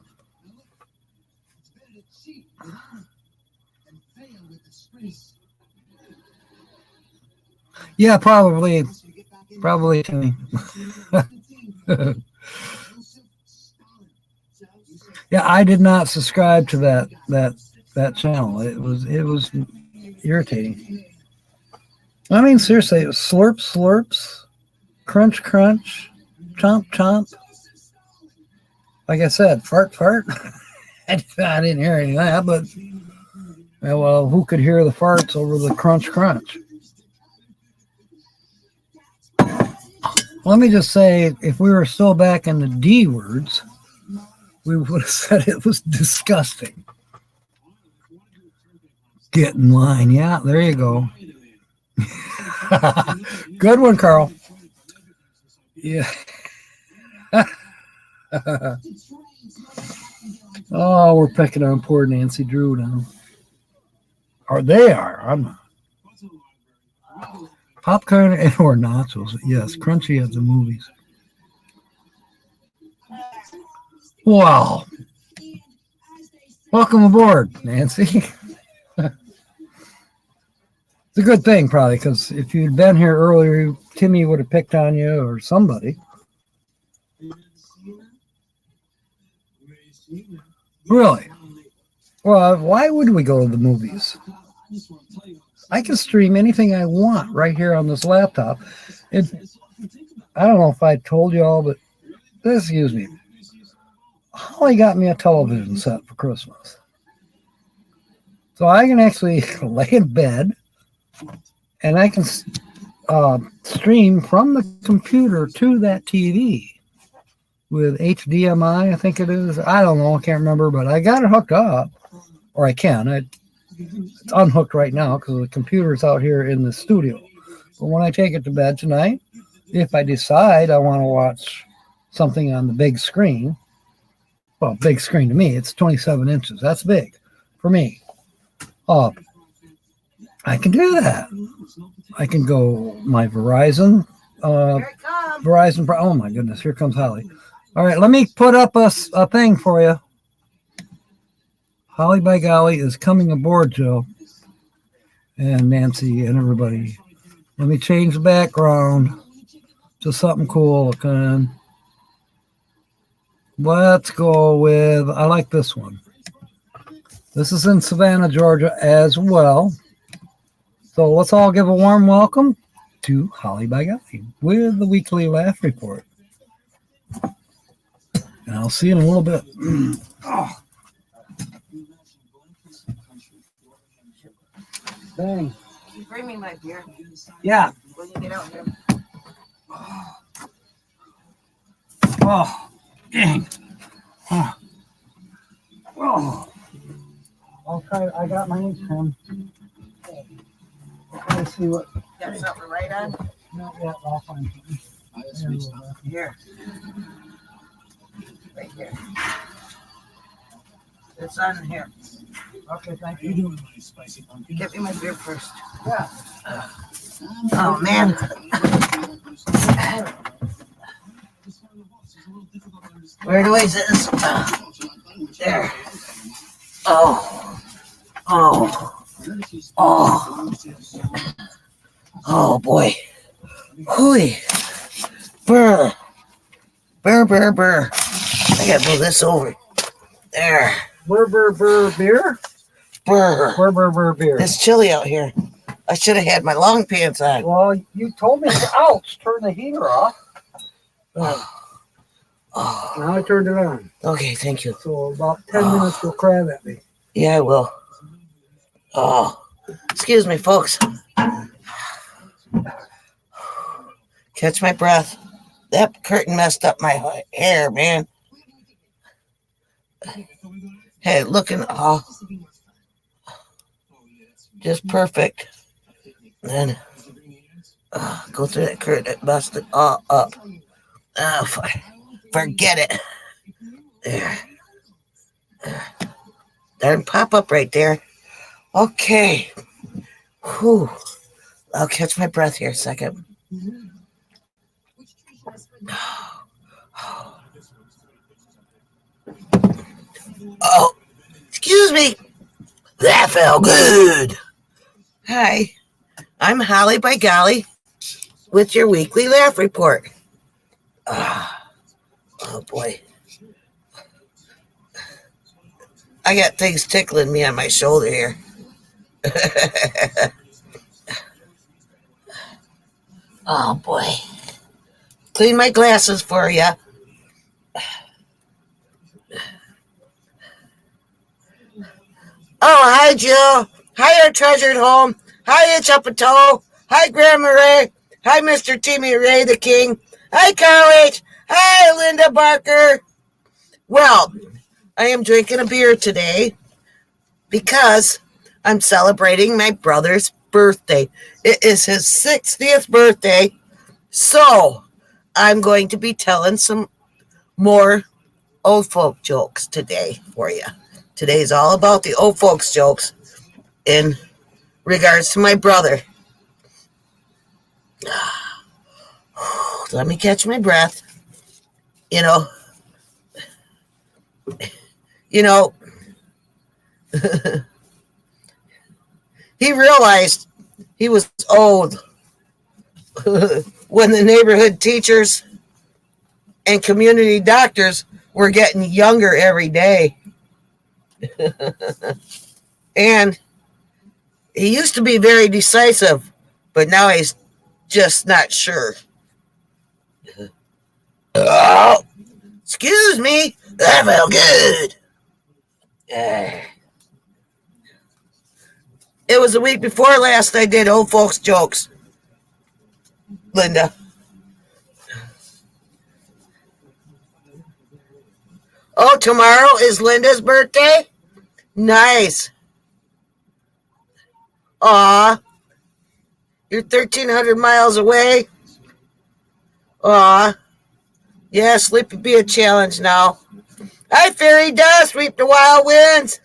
Yeah, probably Timmy. Yeah, I did not subscribe to that channel. It was irritating. I mean, seriously, it was slurps, crunch, crunch, chomp, chomp. Like I said, fart. I didn't hear any of that, but well, who could hear the farts over the crunch, crunch? Let me just say, if we were still back in the D words, we would have said it was disgusting. Get in line. Yeah, there you go. Good one, Carl. Yeah. Oh, we're picking on poor Nancy Drew now. Or they are. I'm not. Popcorn or nachos. Yes, crunchy at the movies. Wow. Welcome aboard, Nancy. It's a good thing, probably, because if you'd been here earlier, Timmy would have picked on you or somebody. Really? Well, why would we go to the movies? I can stream anything I want right here on this laptop. I don't know if I told you all, but excuse me. Holly got me a television set for Christmas. So I can actually lay in bed and I can stream from the computer to that TV with HDMI, I think it is. I don't know, I can't remember, but I got it hooked up, or I can. It's unhooked right now because the computer's out here in the studio. But when I take it to bed tonight, if I decide I want to watch something on the big screen, well, big screen to me, it's 27 inches. That's big for me. I can do that. I can go my Verizon. Verizon. Oh my goodness, here comes Holly. All right, let me put up a thing for you. Holly by Golly is coming aboard, Joe, and Nancy and everybody. Let me change the background to something cool looking. Let's go with, I like this one. This is in Savannah, Georgia as well. So let's all give a warm welcome to Holly by Golly with the weekly laugh report. And I'll see you in a little bit. Oh. Bang. Can you bring me my beer Yeah. when you get out here? Oh, dang. Oh. Oh. I'll try. I got my ink pen. I'll see what. Got something to write on? Not yet. I'll find something. Here. Right here. It's on here. Okay, thank you. Get me my beer first. Yeah. Oh, man. Where do I this? There. Oh. Oh. Oh. Oh, boy. Hooey. Brr. Brr, brr, brr. I gotta move this over. There. Burr, burr, burr, beer? Brr. Burr, burr, burr, beer. It's chilly out here. I should have had my long pants on. Well, you told me, ouch, turn the heater off. Oh, Now I turned it on. okay, thank you. So about 10 minutes you'll crab at me. Yeah, I will. Oh, excuse me, folks. Catch my breath. That curtain messed up my hair, man. Hey, looking just perfect. Then go through that curtain. It busted all up. Oh, forget it. There. Darn pop up right there. Okay. Whew. I'll catch my breath here a second. Oh, excuse me. That felt good. Hi, I'm Holly by Golly with your weekly laugh report. Oh boy. I got things tickling me on my shoulder here. Oh boy. Clean my glasses for you. Oh, hi, Jill. Hi, our treasured home. Hi, Itch Up a Toe. Hi, Grandma Ray. Hi, Mr. Timmy Ray, the King. Hi, College. Hi, Linda Barker. Well, I am drinking a beer today because I'm celebrating my brother's birthday. It is his 60th birthday, so I'm going to be telling some more old folk jokes today for you. Today's all about the old folks jokes in regards to my brother. Let me catch my breath. You know, he realized he was old when the neighborhood teachers and community doctors were getting younger every day. And he used to be very decisive, but now he's just not sure. Oh, excuse me. That felt good. It was the week before last I did old folks jokes. Linda. Oh, tomorrow is Linda's birthday? Nice. Aw. You're 1,300 miles away? Aw. Yeah, sleep would be a challenge now. Hi, Fairy Dust, reap the wild winds.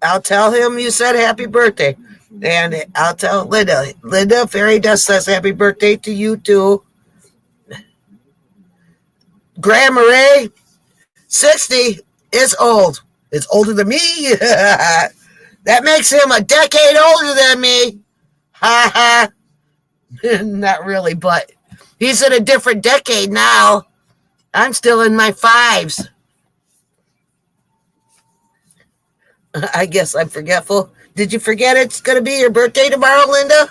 I'll tell him you said happy birthday. And I'll tell Linda. Linda, Fairy Dust says happy birthday to you, too. Grandma Ray, 60 is old. It's older than me. That makes him a decade older than me. Ha ha. Not really, but he's in a different decade now. I'm still in my 5s. I guess I'm forgetful. Did you forget it's going to be your birthday tomorrow, Linda?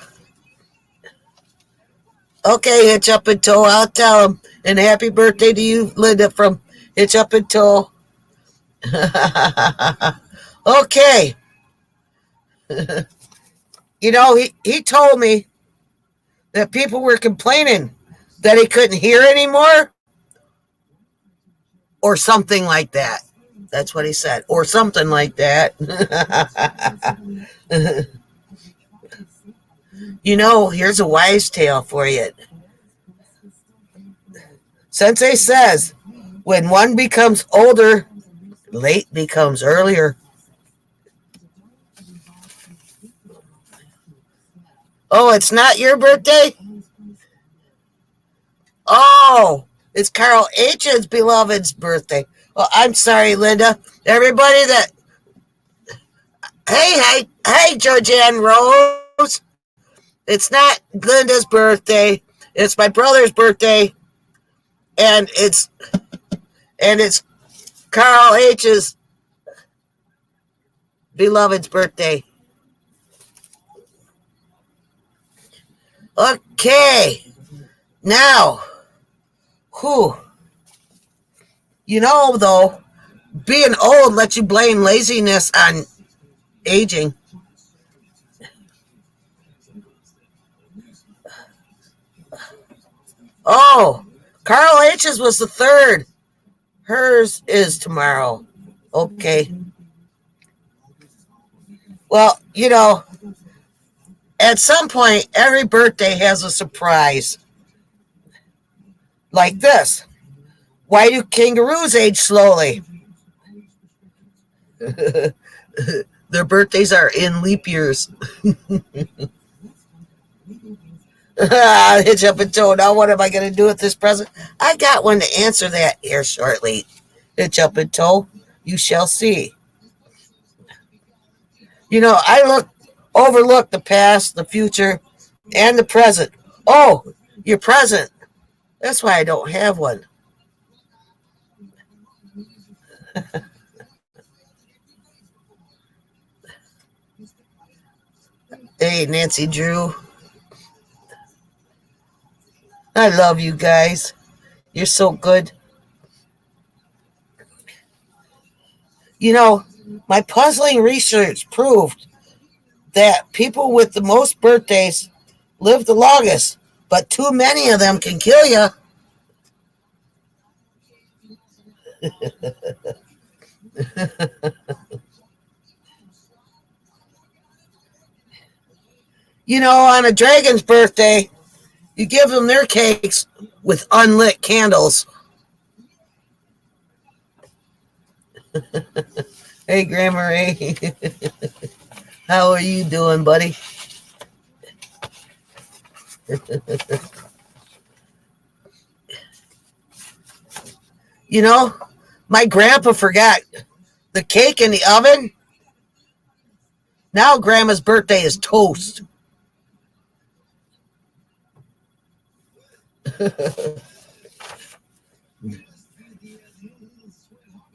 Okay, Hitch Up and Toe. I'll tell him. And happy birthday to you, Linda, from Hitch Up and Toe. Okay. You know, he told me that people were complaining that he couldn't hear anymore or something like that. That's what he said. Or something like that. You know, here's a wise tale for you. Sensei says, when one becomes older, late becomes earlier. Oh, it's not your birthday? Oh, it's Carl H's beloved's birthday. Well, I'm sorry, Linda. Everybody that... Hey, Georgianne Rose. It's not Linda's birthday. It's my brother's birthday. And it's Carl H's beloved's birthday. Okay. Now, you know, though, being old lets you blame laziness on aging. Oh, Carl H's was the third. Hers is tomorrow. Okay. Well, you know, at some point, every birthday has a surprise. Like this. Why do kangaroos age slowly? Their birthdays are in leap years. Hitch Up and Toe. Now what am I going to do with this present? I got one to answer that here shortly. Hitch Up and Toe. You shall see. You know, I overlook the past, the future, and the present. Oh, your present. That's why I don't have one. Hey, Nancy Drew. I love you guys. You're so good. You know, my puzzling research proved that people with the most birthdays live the longest, but too many of them can kill you. You know, on a dragon's birthday, you give them their cakes with unlit candles. Hey, Grandma Ray. How are you doing, buddy? You know, my grandpa forgot the cake in the oven. Now Grandma's birthday is toast.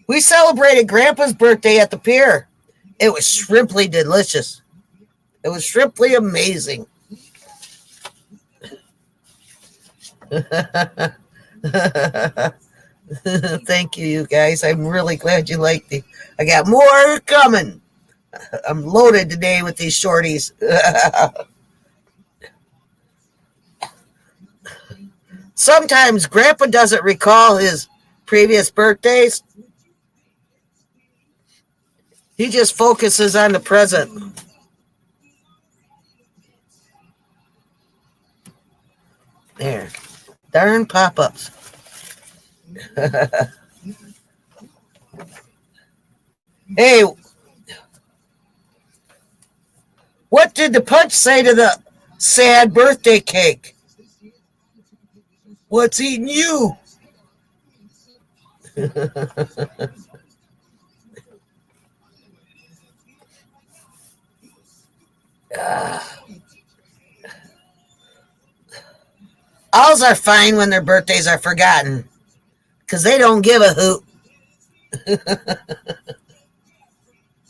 We celebrated Grandpa's birthday at the pier. It was shrimply delicious. It was shrimply amazing. Thank you, you guys. I'm really glad you liked it. I got more coming. I'm loaded today with these shorties. Sometimes Grandpa doesn't recall his previous birthdays. He just focuses on the present. There. Darn pop-ups. Hey, what did the punch say to the sad birthday cake? What's eating you? Owls are fine when their birthdays are forgotten, 'cause they don't give a hoot.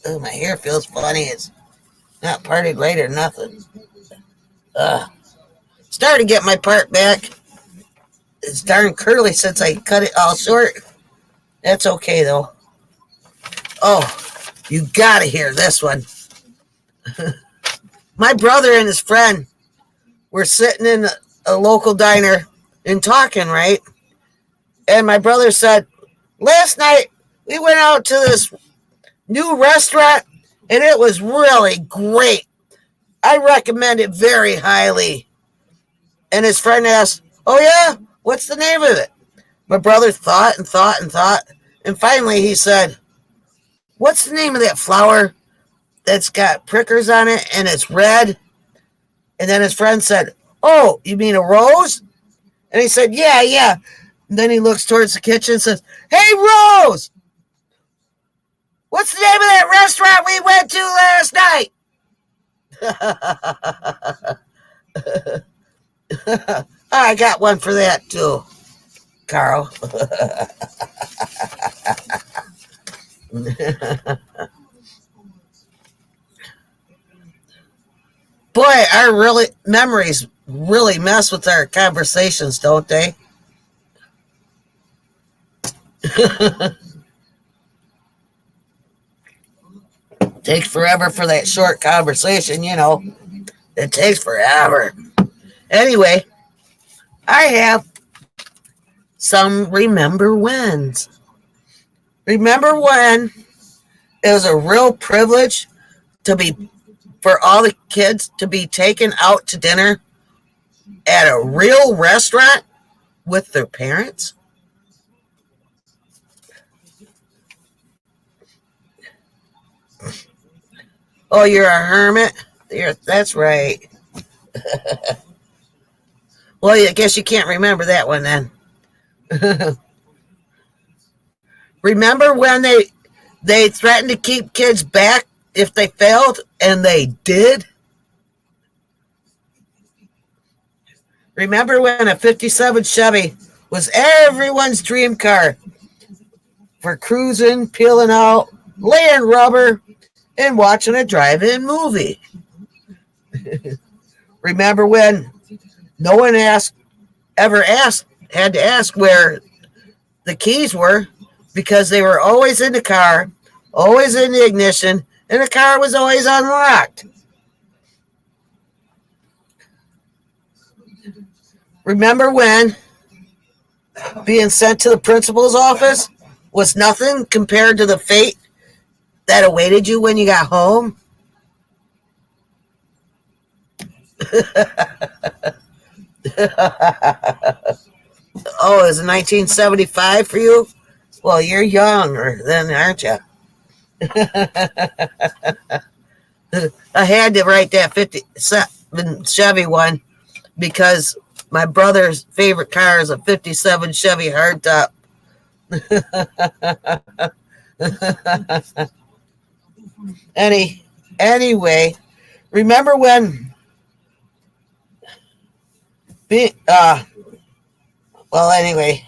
Oh, my hair feels funny. It's not parted right or nothing. Starting to get my part back. It's darn curly since I cut it all short. That's okay, though. Oh, you gotta hear this one. My brother and his friend were sitting in a local diner and talking, right? And my brother said, last night we went out to this new restaurant and it was really great. I recommend it very highly. And his friend asked, oh yeah? What's the name of it? My brother thought and thought and thought. And finally he said, what's the name of that flower that's got prickers on it and it's red? And then his friend said, oh, you mean a rose? And he said, yeah. And then he looks towards the kitchen and says, hey, Rose, what's the name of that restaurant we went to last night? I got one for that too, Carl. Boy, our memories really mess with our conversations, don't they? Takes forever for that short conversation, you know. It takes forever. Anyway, I have some remember whens. Remember when it was a real privilege for all the kids to be taken out to dinner at a real restaurant with their parents? Oh, you're a hermit? That's right. Well, I guess you can't remember that one then. Remember when they threatened to keep kids back if they failed, and they did? Remember when a 57 Chevy was everyone's dream car for cruising, peeling out, laying rubber, and watching a drive-in movie? Remember when no one had to ask where the keys were because they were always in the car, always in the ignition, and the car was always unlocked? Remember when being sent to the principal's office was nothing compared to the fate that awaited you when you got home? Oh, is it 1975 for you? Well, you're younger then, aren't you? I had to write that 57 Chevy one because my brother's favorite car is a 57 Chevy hardtop. Anyway, remember when anyway.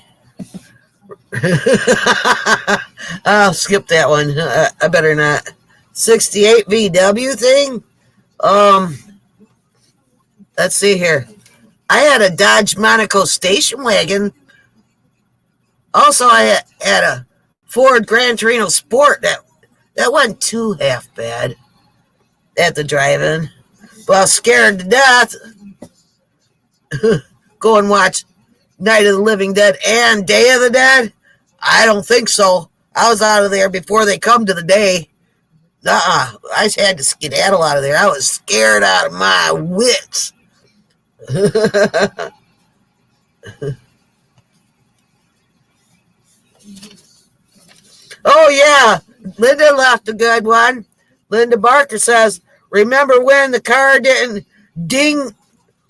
I'll skip that one. I better not. 68 VW thing? Let's see here. I had a Dodge Monaco station wagon. Also, I had a Ford Gran Torino Sport that wasn't too half bad at the drive-in. But I was scared to death. Go and watch Night of the Living Dead and Day of the Dead? I don't think so. I was out of there before they come to the day. I just had to skedaddle out of there. I was scared out of my wits. Oh, yeah. Linda left a good one. Linda Barker says, remember when the car didn't ding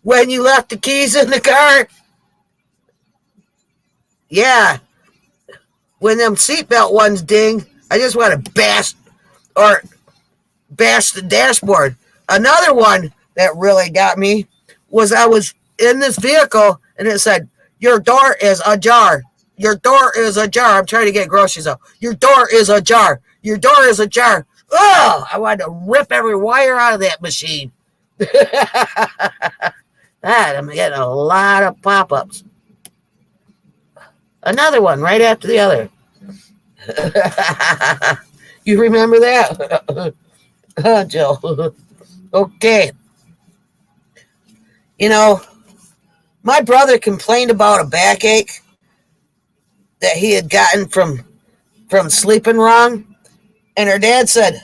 when you left the keys in the car? Yeah. When them seatbelt ones ding, I just want to bash the dashboard. Another one that really got me was I was in this vehicle and it said, your door is ajar. Your door is ajar. I'm trying to get groceries out. Your door is ajar. Your door is ajar. Oh, I wanted to rip every wire out of that machine. I'm getting a lot of pop-ups. Another one right after the other. You remember that? Jill. Okay. You know, my brother complained about a backache that he had gotten from sleeping wrong. And her dad said,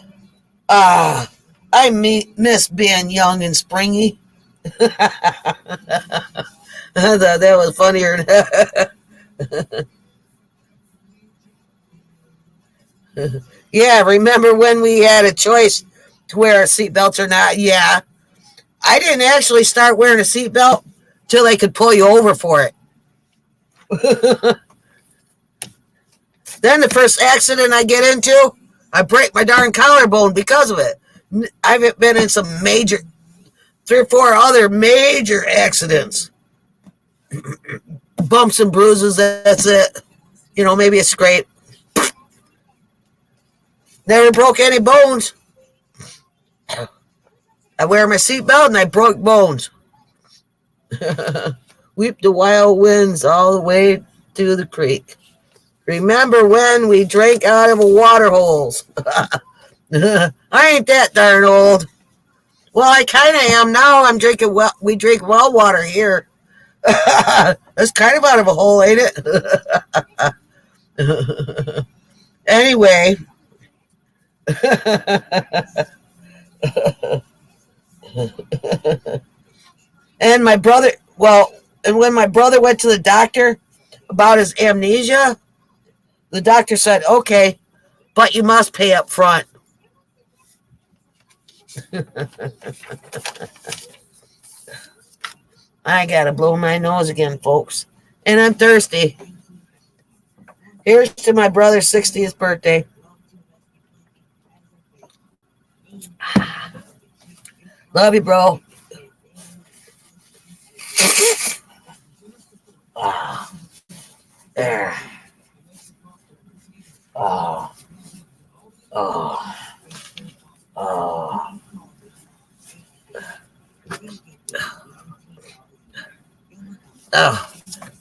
I miss being young and springy. I thought that was funnier. Yeah, remember when we had a choice to wear our seatbelts or not? Yeah. I didn't actually start wearing a seatbelt till they could pull you over for it. Then the first accident I get into, I break my darn collarbone because of it. I've been in some 3 or 4 other major accidents. Bumps and bruises, that's it. You know, maybe a scrape. Never broke any bones. I wear my seatbelt and I broke bones. Weep the wild winds all the way to the creek. Remember when we drank out of a water holes? I ain't that darn old. Well, I kind of am now. I'm drinking we drink well water here. That's kind of out of a hole, ain't it? Anyway. And my brother, and when my brother went to the doctor about his amnesia, the doctor said, okay, but you must pay up front. I gotta blow my nose again, folks. And I'm thirsty. Here's to my brother's 60th birthday. Love you, bro. There. Oh.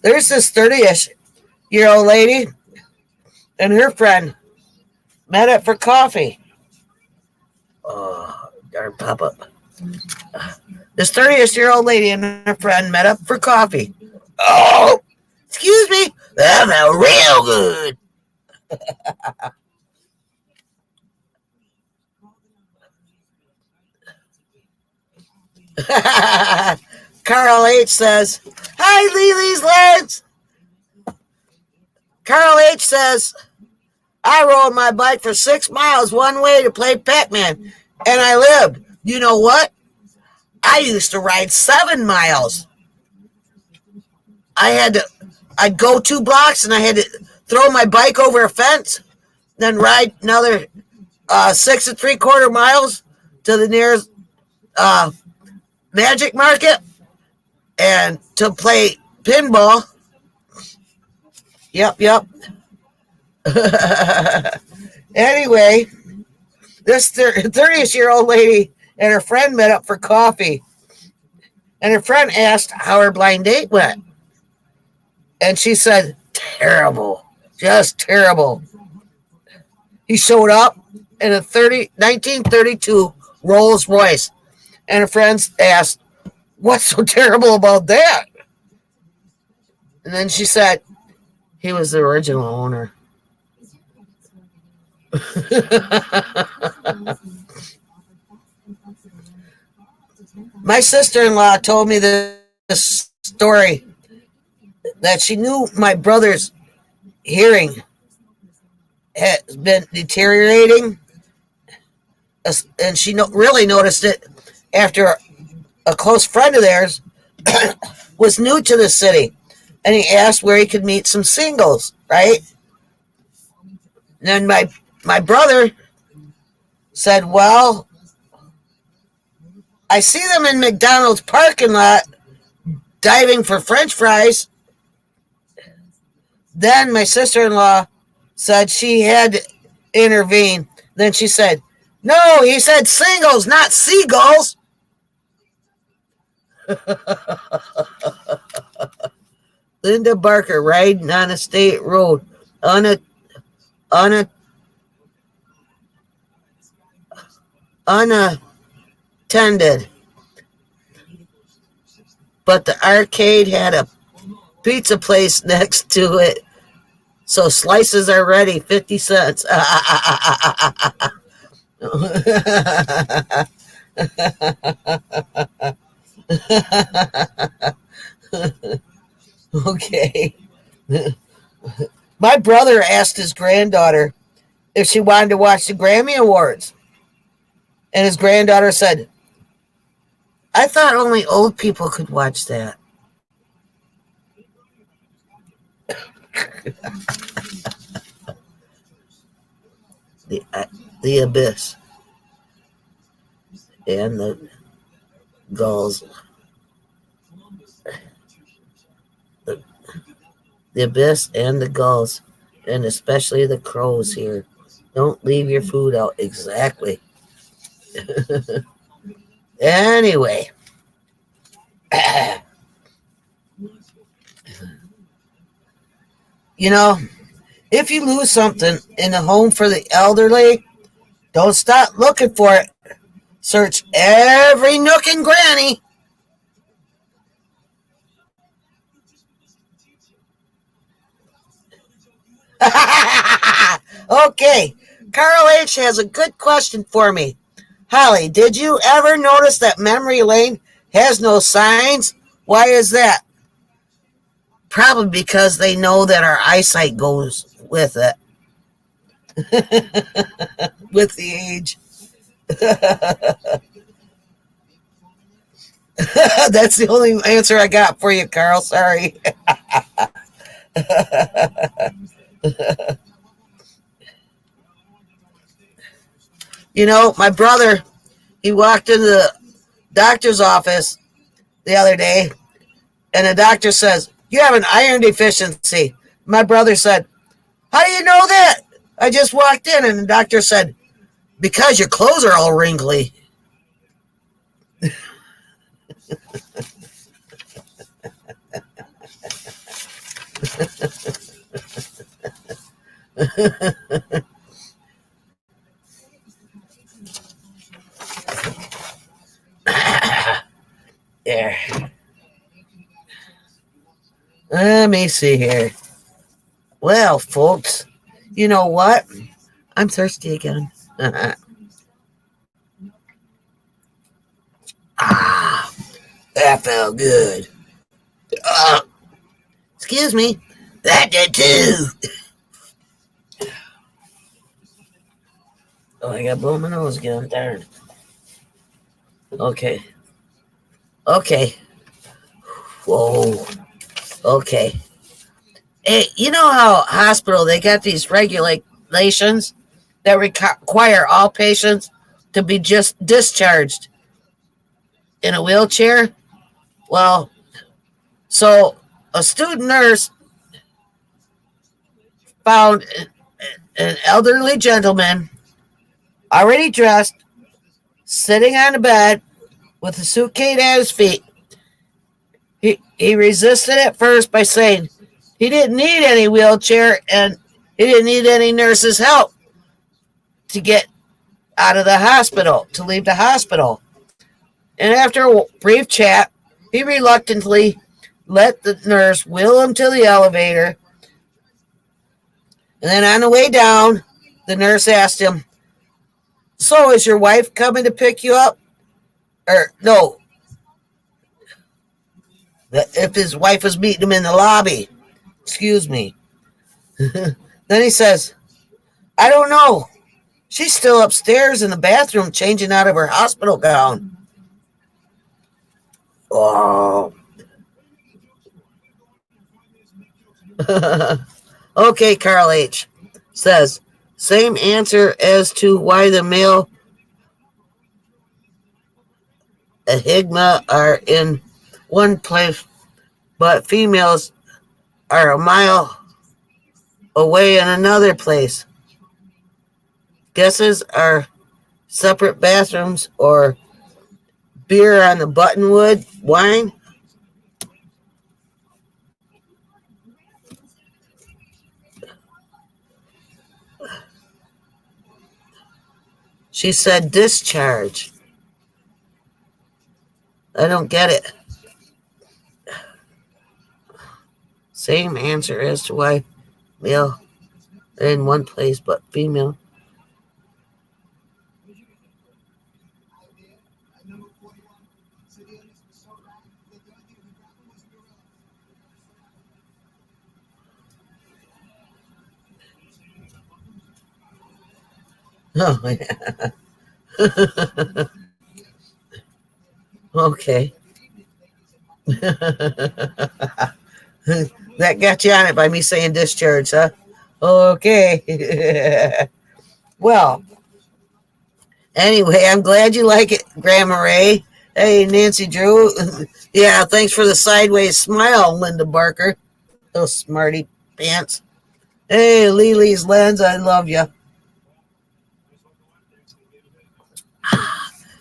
There's this 30-ish-year-old lady and her friend met up for coffee. Oh, darn pop-up. This 30-ish-year-old lady and her friend met up for coffee. Oh, excuse me. That felt real good. Carl H. says, hi, Lily's lads. Carl H. says, I rode my bike for 6 miles one way to play Pac-Man, and I lived. You know what? I used to ride 7 miles. I'd go 2 blocks, and I had to throw my bike over a fence, then ride another 6 3/4 miles to the nearest Magic Market and to play pinball. Yep. Anyway, this 30-year-old lady and her friend met up for coffee. And her friend asked how her blind date went. And she said, terrible. Just terrible. He showed up in a 1932 Rolls Royce. And her friends asked, what's so terrible about that? And then she said, he was the original owner. My sister-in-law told me this story that she knew my brother's hearing had been deteriorating, and she really noticed it after a close friend of theirs was new to the city, and he asked where he could meet some singles, right? And then my brother said, well, I see them in McDonald's parking lot diving for French fries. Then my sister-in-law said she had to intervene. Then she said, No, he said singles, not seagulls. Linda Barker riding on a state road on a unattended, but the arcade had a pizza place next to it, so slices are ready, 50 cents. Okay. My brother asked his granddaughter if she wanted to watch the Grammy Awards. And his granddaughter said, I thought only old people could watch that. The abyss and the gulls. The abyss and the gulls, and especially the crows here. Don't leave your food out. Exactly. Anyway. You know, if you lose something in a home for the elderly, don't stop looking for it. Search every nook and granny. Okay, Carl H. has a good question for me. Holly, did you ever notice that memory lane has no signs? Why is that? Probably because they know that our eyesight goes with it. With the age. That's the only answer I got for you, Carl. Sorry. You know, my brother, he walked into the doctor's office the other day, and the doctor says, you have an iron deficiency. My brother said, how do you know that? I just walked in, and the doctor said, because your clothes are all wrinkly. There. Let me see here. Well, folks, you know what? I'm thirsty again. Ah, that felt good. Excuse me. That did too. Oh, I got blow my nose again. Darn. Okay. Whoa. Okay. Hey, you know how hospital, they got these regulations that require all patients to be just discharged in a wheelchair? Well, so a student nurse found an elderly gentleman already dressed, sitting on the bed with a suitcase at his feet. He resisted at first by saying he didn't need any wheelchair and he didn't need any nurse's help to get out of the hospital, to leave the hospital. And after a brief chat, he reluctantly let the nurse wheel him to the elevator. And then on the way down, the nurse asked him, so is your wife coming to pick you up? Or no, if his wife was meeting him in the lobby. Excuse me. Then he says, I don't know. She's still upstairs in the bathroom changing out of her hospital gown. Oh. Okay, Carl H. says, same answer as to why the male ahigma are in one place, but females are a mile away in another place. Guesses are separate bathrooms, or beer on the buttonwood wine. She said discharge. I don't get it. Same answer as to why male in one place but female. Oh, yeah. Okay. That got you on it by me saying discharge, huh? Okay. Well, anyway, I'm glad you like it, Grandma Ray. Hey, Nancy Drew. Yeah, thanks for the sideways smile, Linda Barker. Those smarty pants. Hey, Lily's Lens, I love you.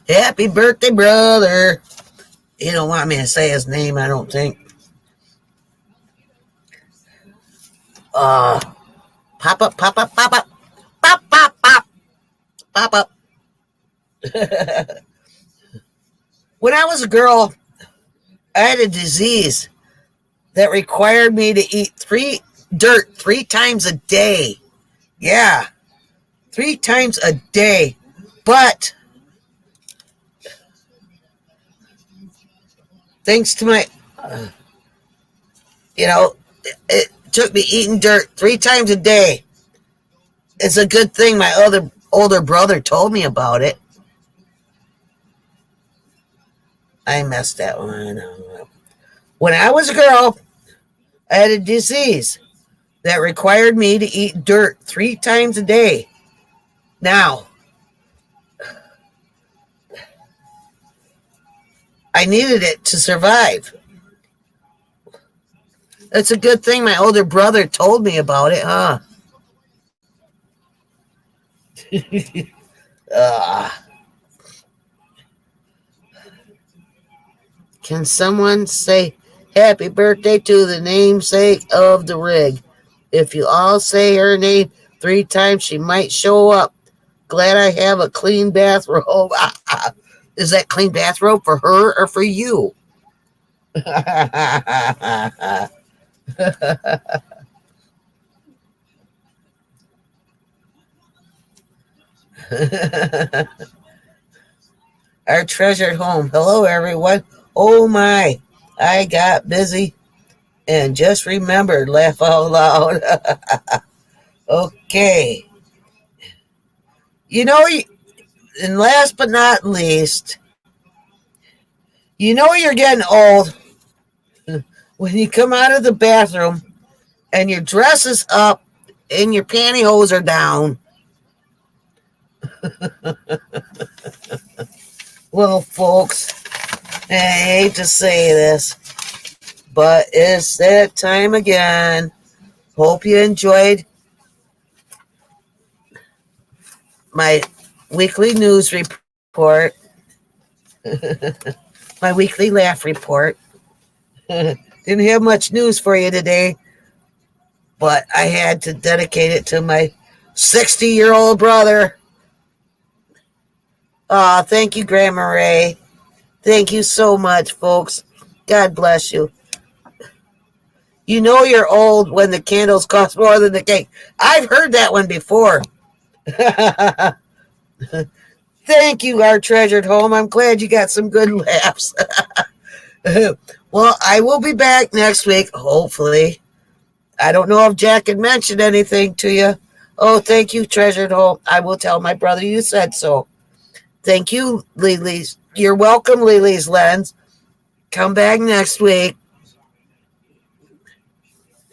Happy birthday, brother. You don't want me to say his name, I don't think. Pop up, pop up, pop up. Pop, pop, pop. Pop up. When I was a girl, I had a disease that required me to eat dirt 3 times a day. Yeah, 3 times a day. But thanks to my, it took me eating dirt 3 times a day. It's a good thing my older brother told me about it. I messed that one up. When I was a girl, I had a disease that required me to eat dirt 3 times a day. Now, I needed it to survive. It's a good thing my older brother told me about it, huh? Can someone say happy birthday to the namesake of the rig? If you all say her name 3 times, she might show up. Glad I have a clean bathrobe. Is that clean bathrobe for her or for you? Our treasured home. Hello, everyone. Oh my, I got busy and just remembered. Laugh out loud. Okay. And last but not least, you're getting old when you come out of the bathroom and your dress is up and your pantyhose are down. Well, folks, I hate to say this, but it's that time again. Hope you enjoyed my weekly news report, my weekly laugh report. Didn't have much news for you today, but I had to dedicate it to my 60-year-old brother. Thank you, Grandma Ray. Thank you so much, folks. God bless you. You know you're old when the candles cost more than the cake. I've heard that one before. Thank you, our treasured home. I'm glad you got some good laughs. Well, I will be back next week, hopefully. I don't know if Jack had mentioned anything to you. Oh, thank you, treasured home. I will tell my brother you said so. Thank you, Lily's. You're welcome, Lily's Lens. Come back next week.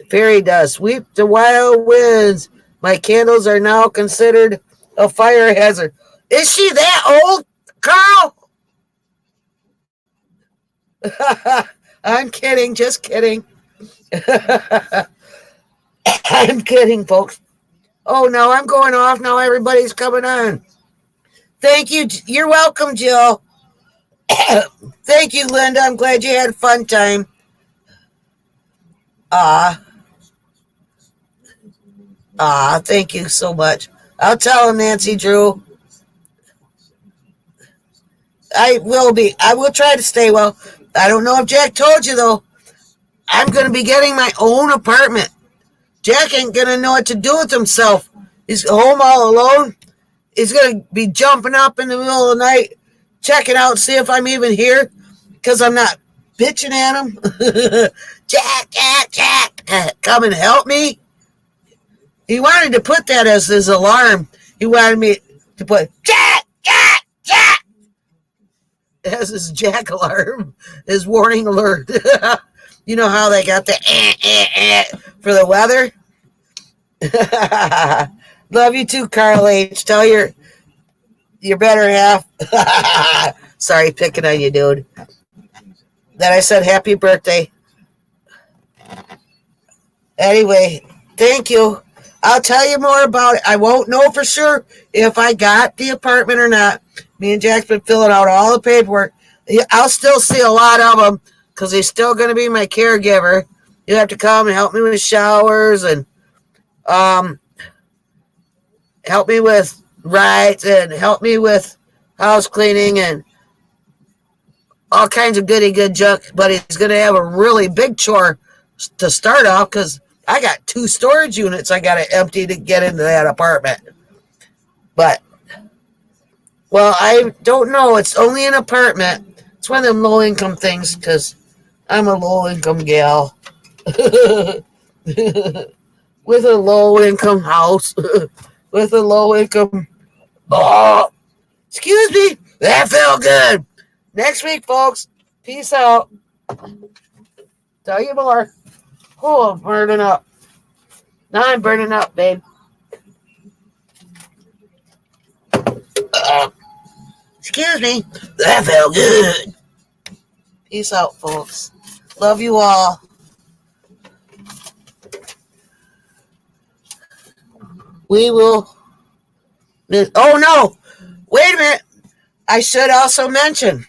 Fairy dust. Sweep the wild winds. My candles are now considered a fire hazard. Is she that old, Carl? I'm kidding. Just kidding. I'm kidding, folks. Oh, no, I'm going off. Now everybody's coming on. Thank you. You're welcome, Jill. Thank you, Linda. I'm glad you had a fun time. Thank you so much. I'll tell him, Nancy Drew. I will try to stay well. I don't know if Jack told you, though. I'm going to be getting my own apartment. Jack ain't going to know what to do with himself. He's home all alone. He's going to be jumping up in the middle of the night, checking out, see if I'm even here, because I'm not bitching at him. Jack, come and help me. He wanted to put that as his alarm. He wanted me to put Jack as his Jack alarm, his warning alert. You know how they got the for the weather? Love you too, Carl H. Tell your better half. Sorry, picking on you, dude. That I said happy birthday. Anyway, thank you. I'll tell you more about it. I won't know for sure if I got the apartment or not. Me and Jack's been filling out all the paperwork. I'll still see a lot of them because he's still going to be my caregiver. You have to come and help me with showers and help me with rides and help me with house cleaning and all kinds of goody good junk. But he's going to have a really big chore to start off because I got 2 storage units I got to empty to get into that apartment. But, well, I don't know. It's only an apartment. It's one of them low-income things because I'm a low-income gal. With a low-income house. With a low-income... Oh, excuse me. That felt good. Next week, folks. Peace out. Tell you more. Oh, I'm burning up. Now I'm burning up, babe. Excuse me. That felt good. Peace out, folks. Love you all. We will. Oh, no. Wait a minute. I should also mention,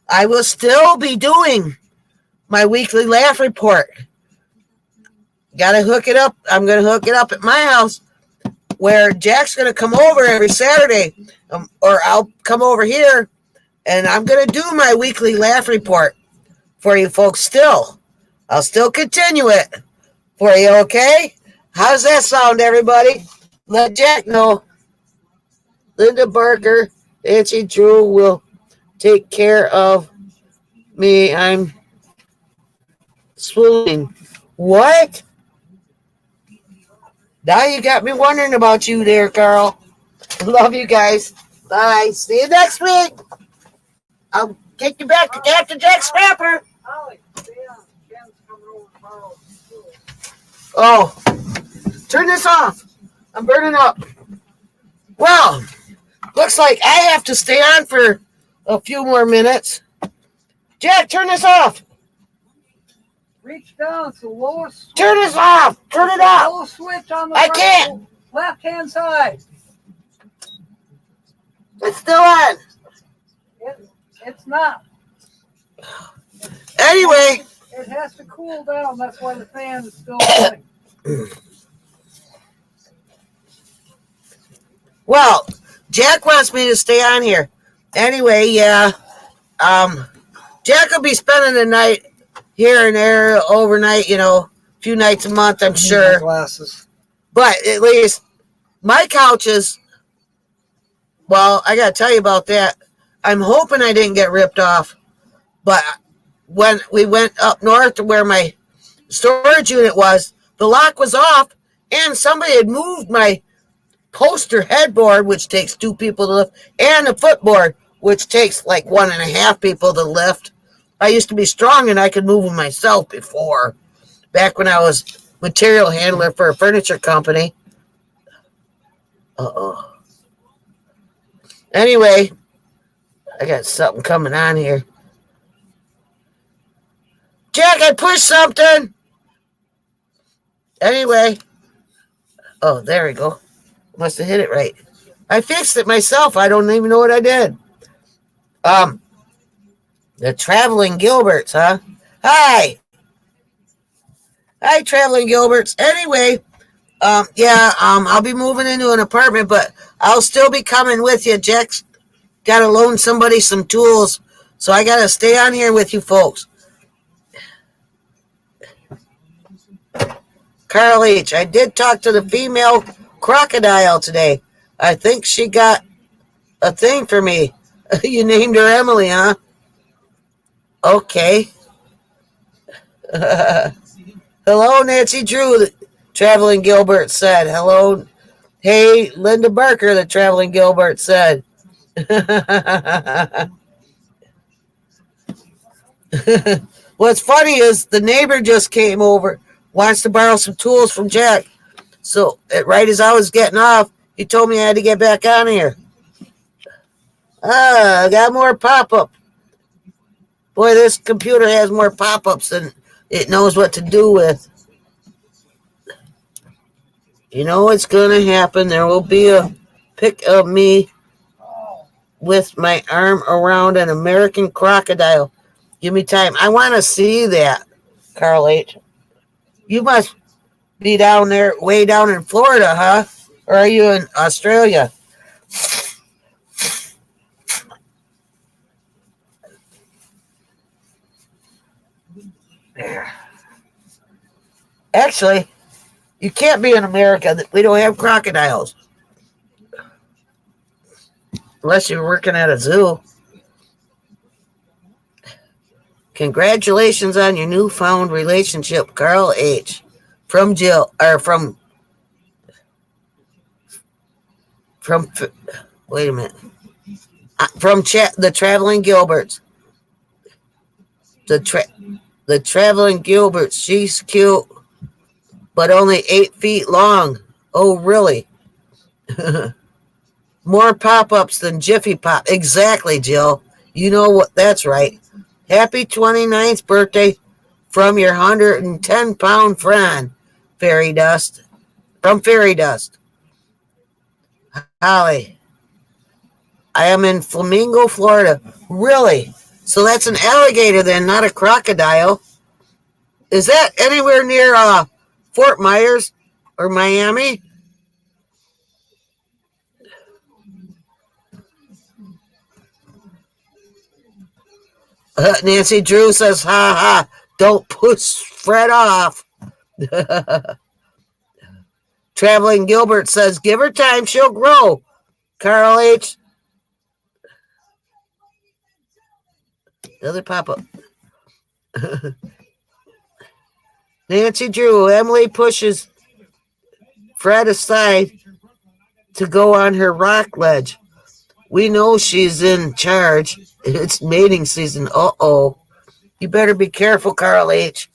I will still be doing my weekly laugh report. Got to hook it up. I'm going to hook it up at my house where Jack's going to come over every Saturday, or I'll come over here, and I'm going to do my weekly laugh report for you folks still. I'll still continue it for you, okay? How's that sound, everybody? Let Jack know. Linda Barker, Nancy Drew will take care of me. I'm swooning. What? Now you got me wondering about you there, Carl. Love you guys. Bye. See you next week. I'll take you back to Captain Jack Scrapper. Oh, turn this off. I'm burning up. Well, looks like I have to stay on for a few more minutes. Jack, turn this off. Reach down. It's the lowest. Turn this off. Turn it off. Lowest switch on the I can't. left-hand side. It's still on. It's not. Anyway. It has to cool down. That's why the fan is still running. Well, Jack wants me to stay on here. Anyway, yeah. Jack will be spending the night here and there, overnight, a few nights a month, I'm sure. Glasses. But at least my couches, well, I got to tell you about that. I'm hoping I didn't get ripped off. But when we went up north to where my storage unit was, the lock was off, and somebody had moved my poster headboard, which takes 2 people to lift, and the footboard, which takes like 1.5 people to lift. I used to be strong and I could move them myself before, back when I was material handler for a furniture company. Uh-oh. Anyway, I got something coming on here. Jack, I pushed something. Anyway. Oh, there we go. Must have hit it right. I fixed it myself. I don't even know what I did. The Traveling Gilberts, huh? Hi. Hi, Traveling Gilberts. Anyway, I'll be moving into an apartment, but I'll still be coming with you. Jack's got to loan somebody some tools, so I got to stay on here with you folks. Carl H., I did talk to the female crocodile today. I think she got a thing for me. You named her Emily, huh? Okay. Hello, Nancy Drew, the Traveling Gilbert said. Hello. Hey, Linda Barker, the Traveling Gilbert said. What's funny is the neighbor just came over, wants to borrow some tools from Jack. So, right as I was getting off, he told me I had to get back on here. I got more pop-up. Boy, this computer has more pop-ups than it knows what to do with. You know what's going to happen. There will be a pic of me with my arm around an American crocodile. Give me time. I want to see that, Carl H. You must be down there, way down in Florida, huh? Or are you in Australia? There. Actually, you can't be in America. We don't have crocodiles. Unless you're working at a zoo. Congratulations on your newfound relationship, Carl H. From Jill, or from wait a minute. From the Traveling Gilberts. The Traveling Gilberts. She's cute, but only 8 feet long. Oh, really? More pop-ups than Jiffy Pop. Exactly, Jill. You know what? That's right. Happy 29th birthday from your 110-pound friend, Fairy Dust. From Fairy Dust. Holly. I am in Flamingo, Florida. Really? So that's an alligator then, not a crocodile. Is that anywhere near Fort Myers or Miami? Nancy Drew says, ha ha, don't push Fred off. Traveling Gilbert says, give her time, she'll grow. Carl H. Another pop-up. Nancy Drew, Emily pushes Fred aside to go on her rock ledge. We know she's in charge. It's mating season. Uh-oh. You better be careful, Carl H.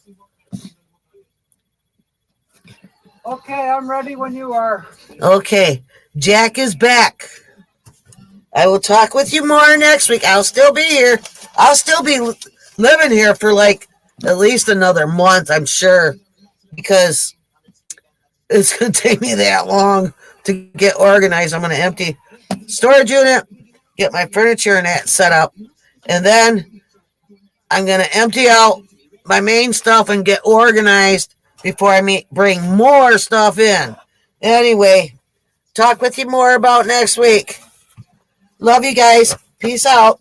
Okay, I'm ready when you are. Okay, Jack is back. I will talk with you more next week. I'll still be here. I'll still be living here for like at least another month, I'm sure, because it's going to take me that long to get organized. I'm going to empty storage unit, get my furniture and that set up, and then I'm going to empty out my main stuff and get organized before I bring more stuff in. Anyway, talk with you more about next week. Love you guys. Peace out.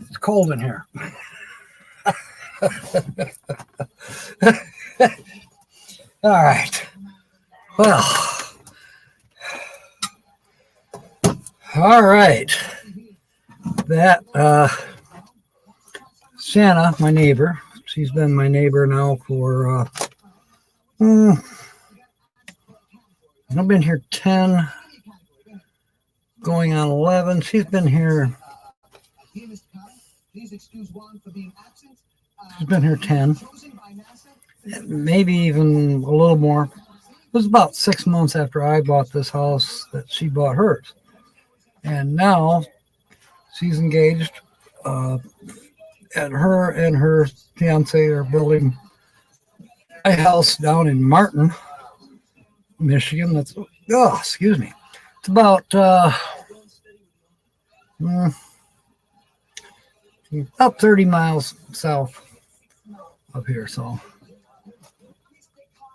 It's cold in here. All right. Well, all right. That Santa, my neighbor, she's been my neighbor now for I've been here 10, going on 11. She's been here She's been here 10, maybe even a little more. It was about 6 months after I bought this house that she bought hers. And now she's engaged. And her and her fiance are building a house down in Martin, Michigan. That's, oh, excuse me. It's about 30 miles south of here. So,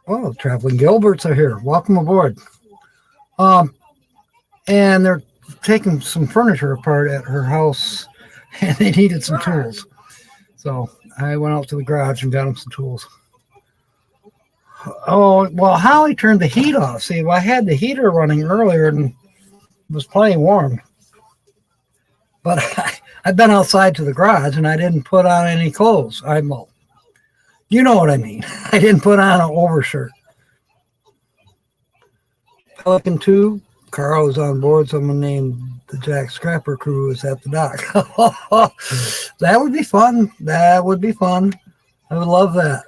oh, traveling Gilberts are here. Welcome aboard. And they're taking some furniture apart at her house, and they needed some tools. So I went out to the garage and got them some tools. Oh, well, Holly turned the heat off. See, well, I had the heater running earlier and it was plenty warm. But I've been outside to the garage and I didn't put on any clothes. You know what I mean. I didn't put on an overshirt. Pelican 2, Carl is on board. Someone named the Jack Scrapper crew is at the dock. That would be fun. That would be fun. I would love that.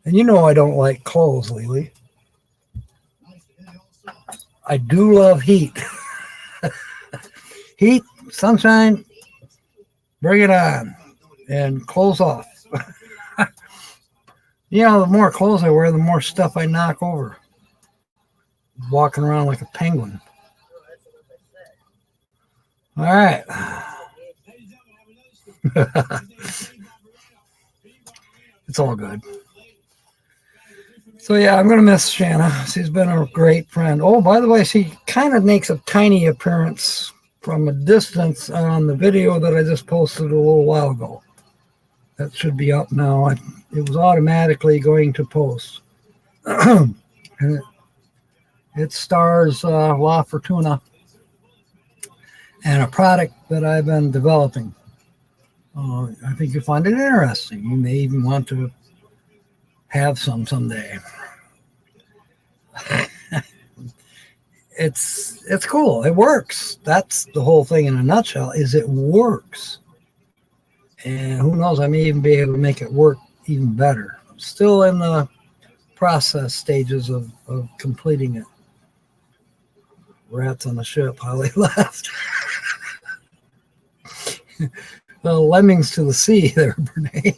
And you know I don't like clothes, Lily. I do love heat. Heat, sunshine, bring it on. And clothes off. You know, the more clothes I wear, the more stuff I knock over. Walking around like a penguin. All right. It's all good. So yeah, I'm gonna miss Shanna. She's been a great friend. Oh, by the way, she kind of makes a tiny appearance from a distance on the video that I just posted a little while ago. That should be up now. It was automatically going to post. And it stars La Fortuna and a product that I've been developing. I think you'll find it interesting. You may even want to have some someday. It's cool. It works. That's the whole thing in a nutshell, is it works. And who knows, I may even be able to make it work even better. I'm still in the process stages of completing it. Rats on the ship, how they left. Well, lemmings to the sea there, Brene.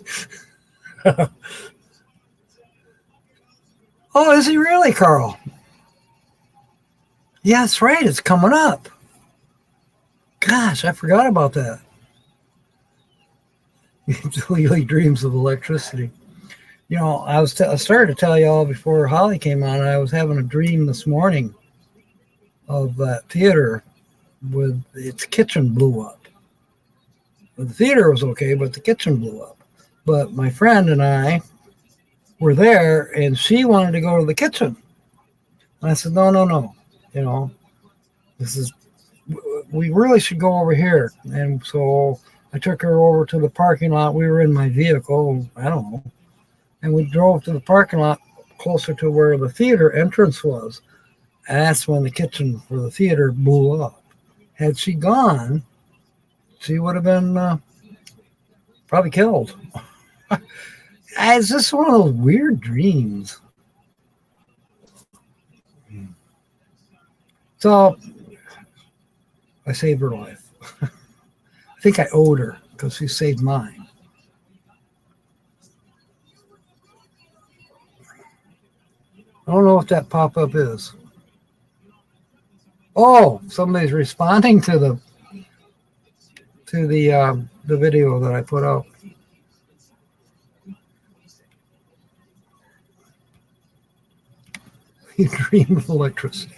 Oh, is he really, Carl? Yeah, that's right. It's coming up. Gosh, I forgot about that. Lily dreams of electricity. You know, I started to tell you all before Holly came on. I was having a dream this morning of that theater with its kitchen blew up. Well, the theater was okay, but the kitchen blew up. But my friend and I were there, and she wanted to go to the kitchen. And I said, no. You know, we really should go over here. And so I took her over to the parking lot. We were in my vehicle, I don't know. And we drove to the parking lot closer to where the theater entrance was. And that's when the kitchen for the theater blew up. Had she gone, she would have been probably killed. It's just one of those weird dreams. So I saved her life. I think I owed her because she saved mine. I don't know what that pop-up is. Oh, somebody's responding to the video that I put out. You dream of electricity.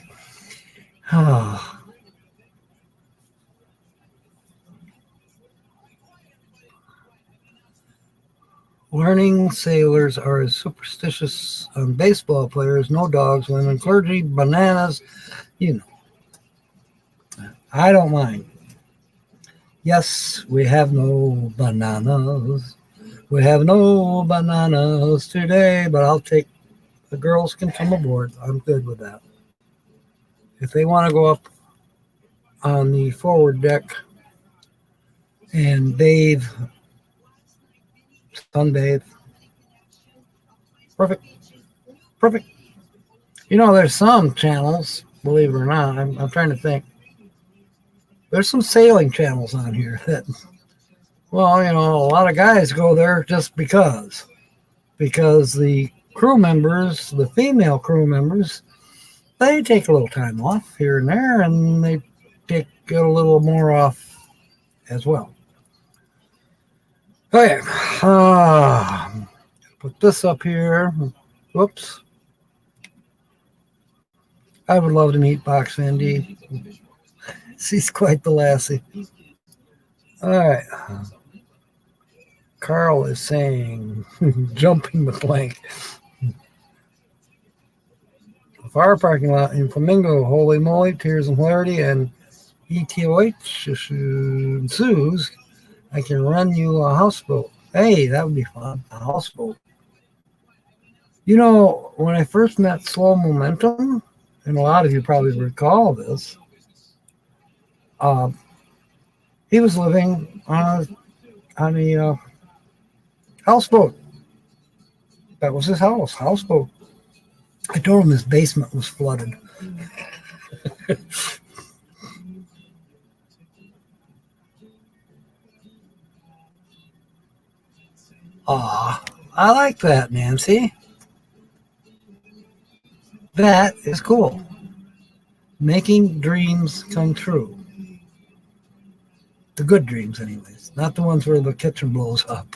Learning sailors are as superstitious on baseball players, no dogs, women, clergy, bananas, you know. I don't mind. Yes, we have no bananas. We have no bananas today, but I'll take, the girls can come aboard. I'm good with that. If they want to go up on the forward deck and bathe, sunbathe. Perfect. Perfect. You know, there's some channels, believe it or not, I'm trying to think. There's some sailing channels on here that, well, you know, a lot of guys go there just because the crew members, the female crew members, they take a little time off here and there, and they get a little more off as well. Okay, put this up here. Whoops. I would love to meet Box Sandy. She's quite the lassie. All right. Carl is saying, jumping the plank. A fire parking lot in Flamingo. Holy moly, tears and hilarity, and ETOH ensues. I can run you a houseboat. Hey, that would be fun. A houseboat. You know, when I first met Slow Momentum, and a lot of you probably recall this, he was living on a houseboat. That was his houseboat. I told him his basement was flooded. Aw, I like that, Nancy. That is cool. Making dreams come true. The good dreams, anyways. Not the ones where the kitchen blows up.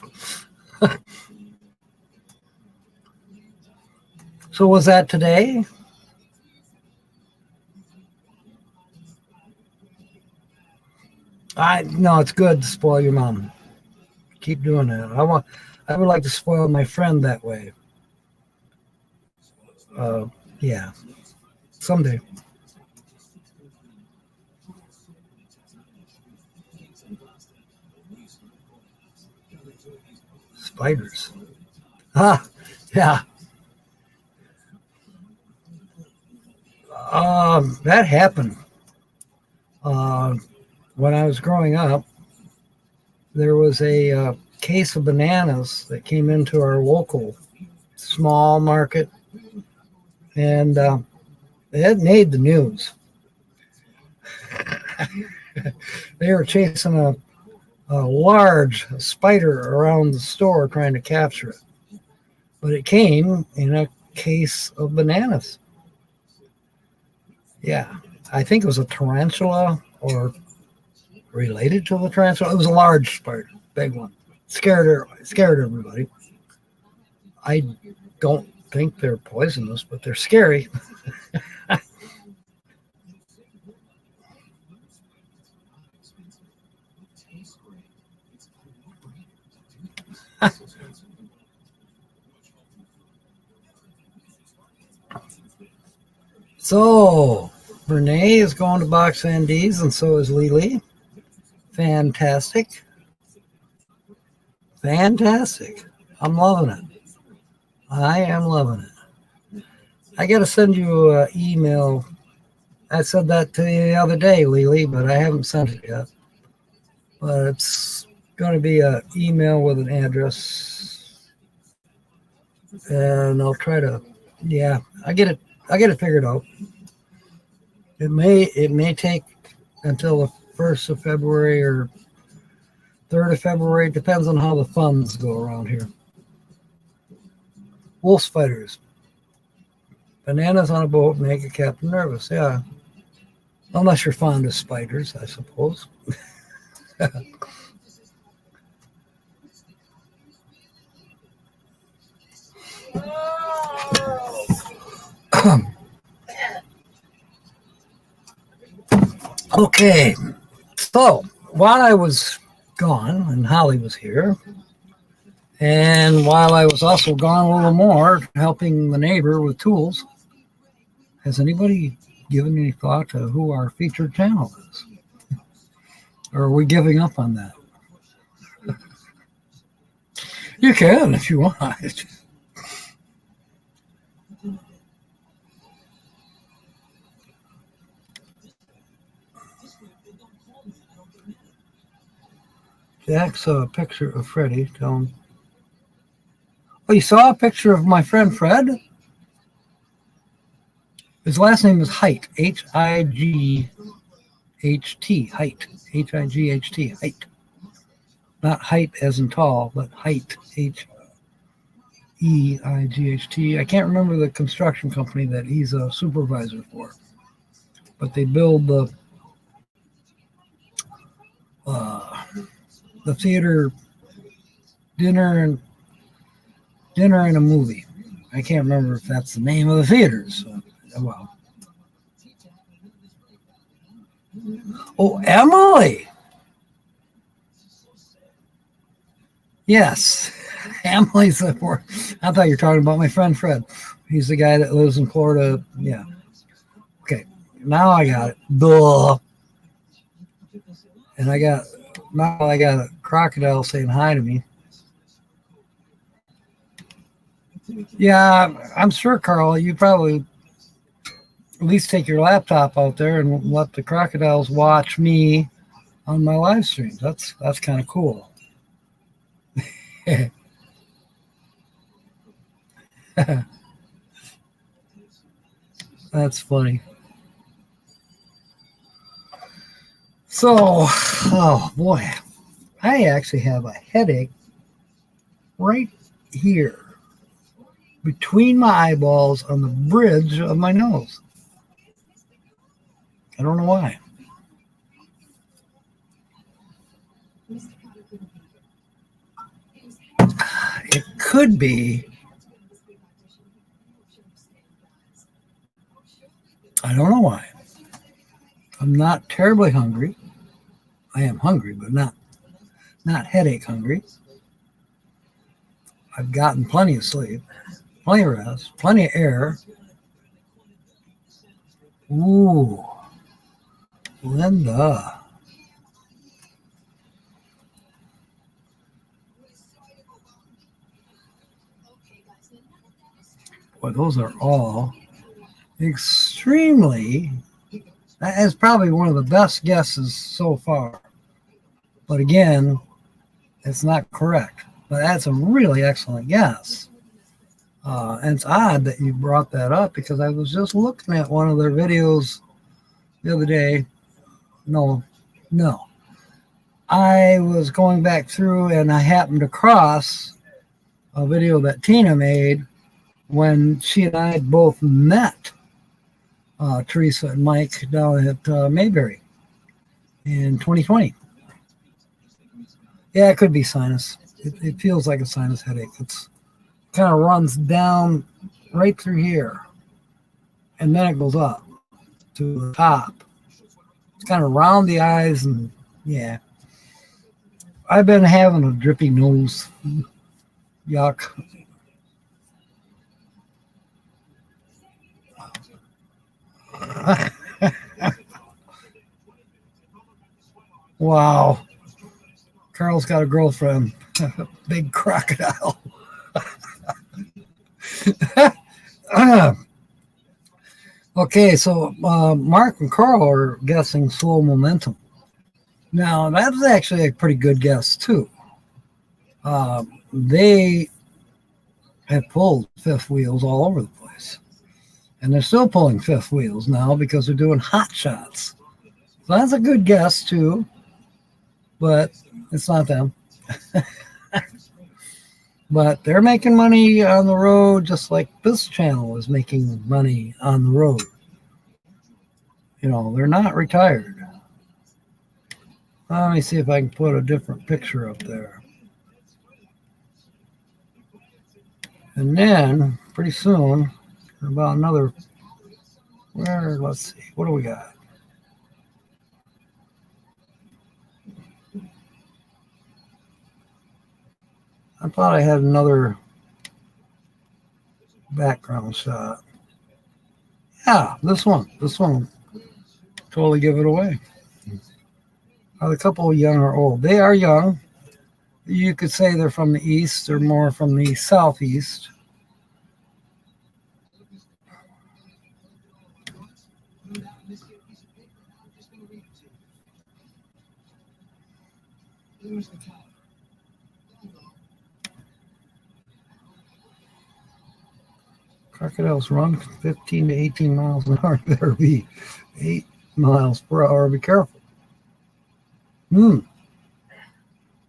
So was that today? No, it's good to spoil your mom. Keep doing it. I would like to spoil my friend that way. Yeah, someday. Spiders. Yeah. That happened. When I was growing up, there was a case of bananas that came into our local small market, and it had made the news. They were chasing a large spider around the store trying to capture it, but it came in a case of bananas. Yeah, I think it was a tarantula or related to the tarantula. It was a large spider, big one. Scared everybody. I don't think they're poisonous, but they're scary. So, Renee is going to Box Andes, and so is Lily. Fantastic. Fantastic. I'm loving it. I am loving it. I got to send you an email. I said that to you the other day, Lily, but I haven't sent it yet. But it's going to be an email with an address. And I'll try to, yeah, I get it figured out. It may take until the 1st of February or 3rd of February. It depends on how the funds go around here. Wolf spiders. Bananas on a boat make a captain nervous. Yeah. Unless you're fond of spiders, I suppose. Okay. So while I was gone and Holly was here, and while I was also gone a little more helping the neighbor with tools, has anybody given any thought to who our featured channel is? Or are we giving up on that? You can if you want. the heck's a picture of Freddie? Tell him. Oh, you saw a picture of my friend Fred? His last name is Height. Highgt. Height. Hight. Height. Not height as in tall, but height. Height. I can't remember the construction company that he's a supervisor for, but they build the theater dinner and a movie. I can't remember if that's the name of the theaters. Well. Oh, Emily. Yes. Emily's the poor. I thought you were talking about my friend Fred. He's the guy that lives in Florida. Yeah. Okay. Now I got it. Duh. And I got a crocodile saying hi to me. Yeah, I'm sure, Carl, you probably at least take your laptop out there and let the crocodiles watch me on my live streams. That's kind of cool. That's funny. So, oh boy, I actually have a headache right here between my eyeballs on the bridge of my nose. I don't know why. It could be. I don't know why. I'm not terribly hungry. I am hungry, but not headache hungry. I've gotten plenty of sleep, plenty of rest, plenty of air. Ooh, Linda. Boy, those are all extremely. That is probably one of the best guesses so far. But again, it's not correct. But that's a really excellent guess. And it's odd that you brought that up because I was just looking at one of their videos the other day. No. I was going back through and I happened across a video that Tina made when she and I had both met Teresa and Mike down at Mayberry in 2020. Yeah, it could be sinus. It feels like a sinus headache. It's kind of runs down right through here, and then it goes up to the top. It's kind of around the eyes, and yeah. I've been having a drippy nose. Yuck. Wow. Carl's got a girlfriend. Big crocodile. Okay, so Mark and Carl are guessing slow momentum. Now, that's actually a pretty good guess, too. They have pulled fifth wheels all over the place. And they're still pulling fifth wheels now because they're doing hot shots. So that's a good guess, too. But it's not them. But they're making money on the road just like this channel is making money on the road. You know, they're not retired. Let me see if I can put a different picture up there. And then, pretty soon, about another, let's see, what do we got? I thought I had another background shot. Yeah, this one totally give it away. A couple young or old. They are young. You could say they're from the east or more from the southeast. Crocodiles run 15 to 18 miles an hour. Better be 8 miles per hour. Be careful.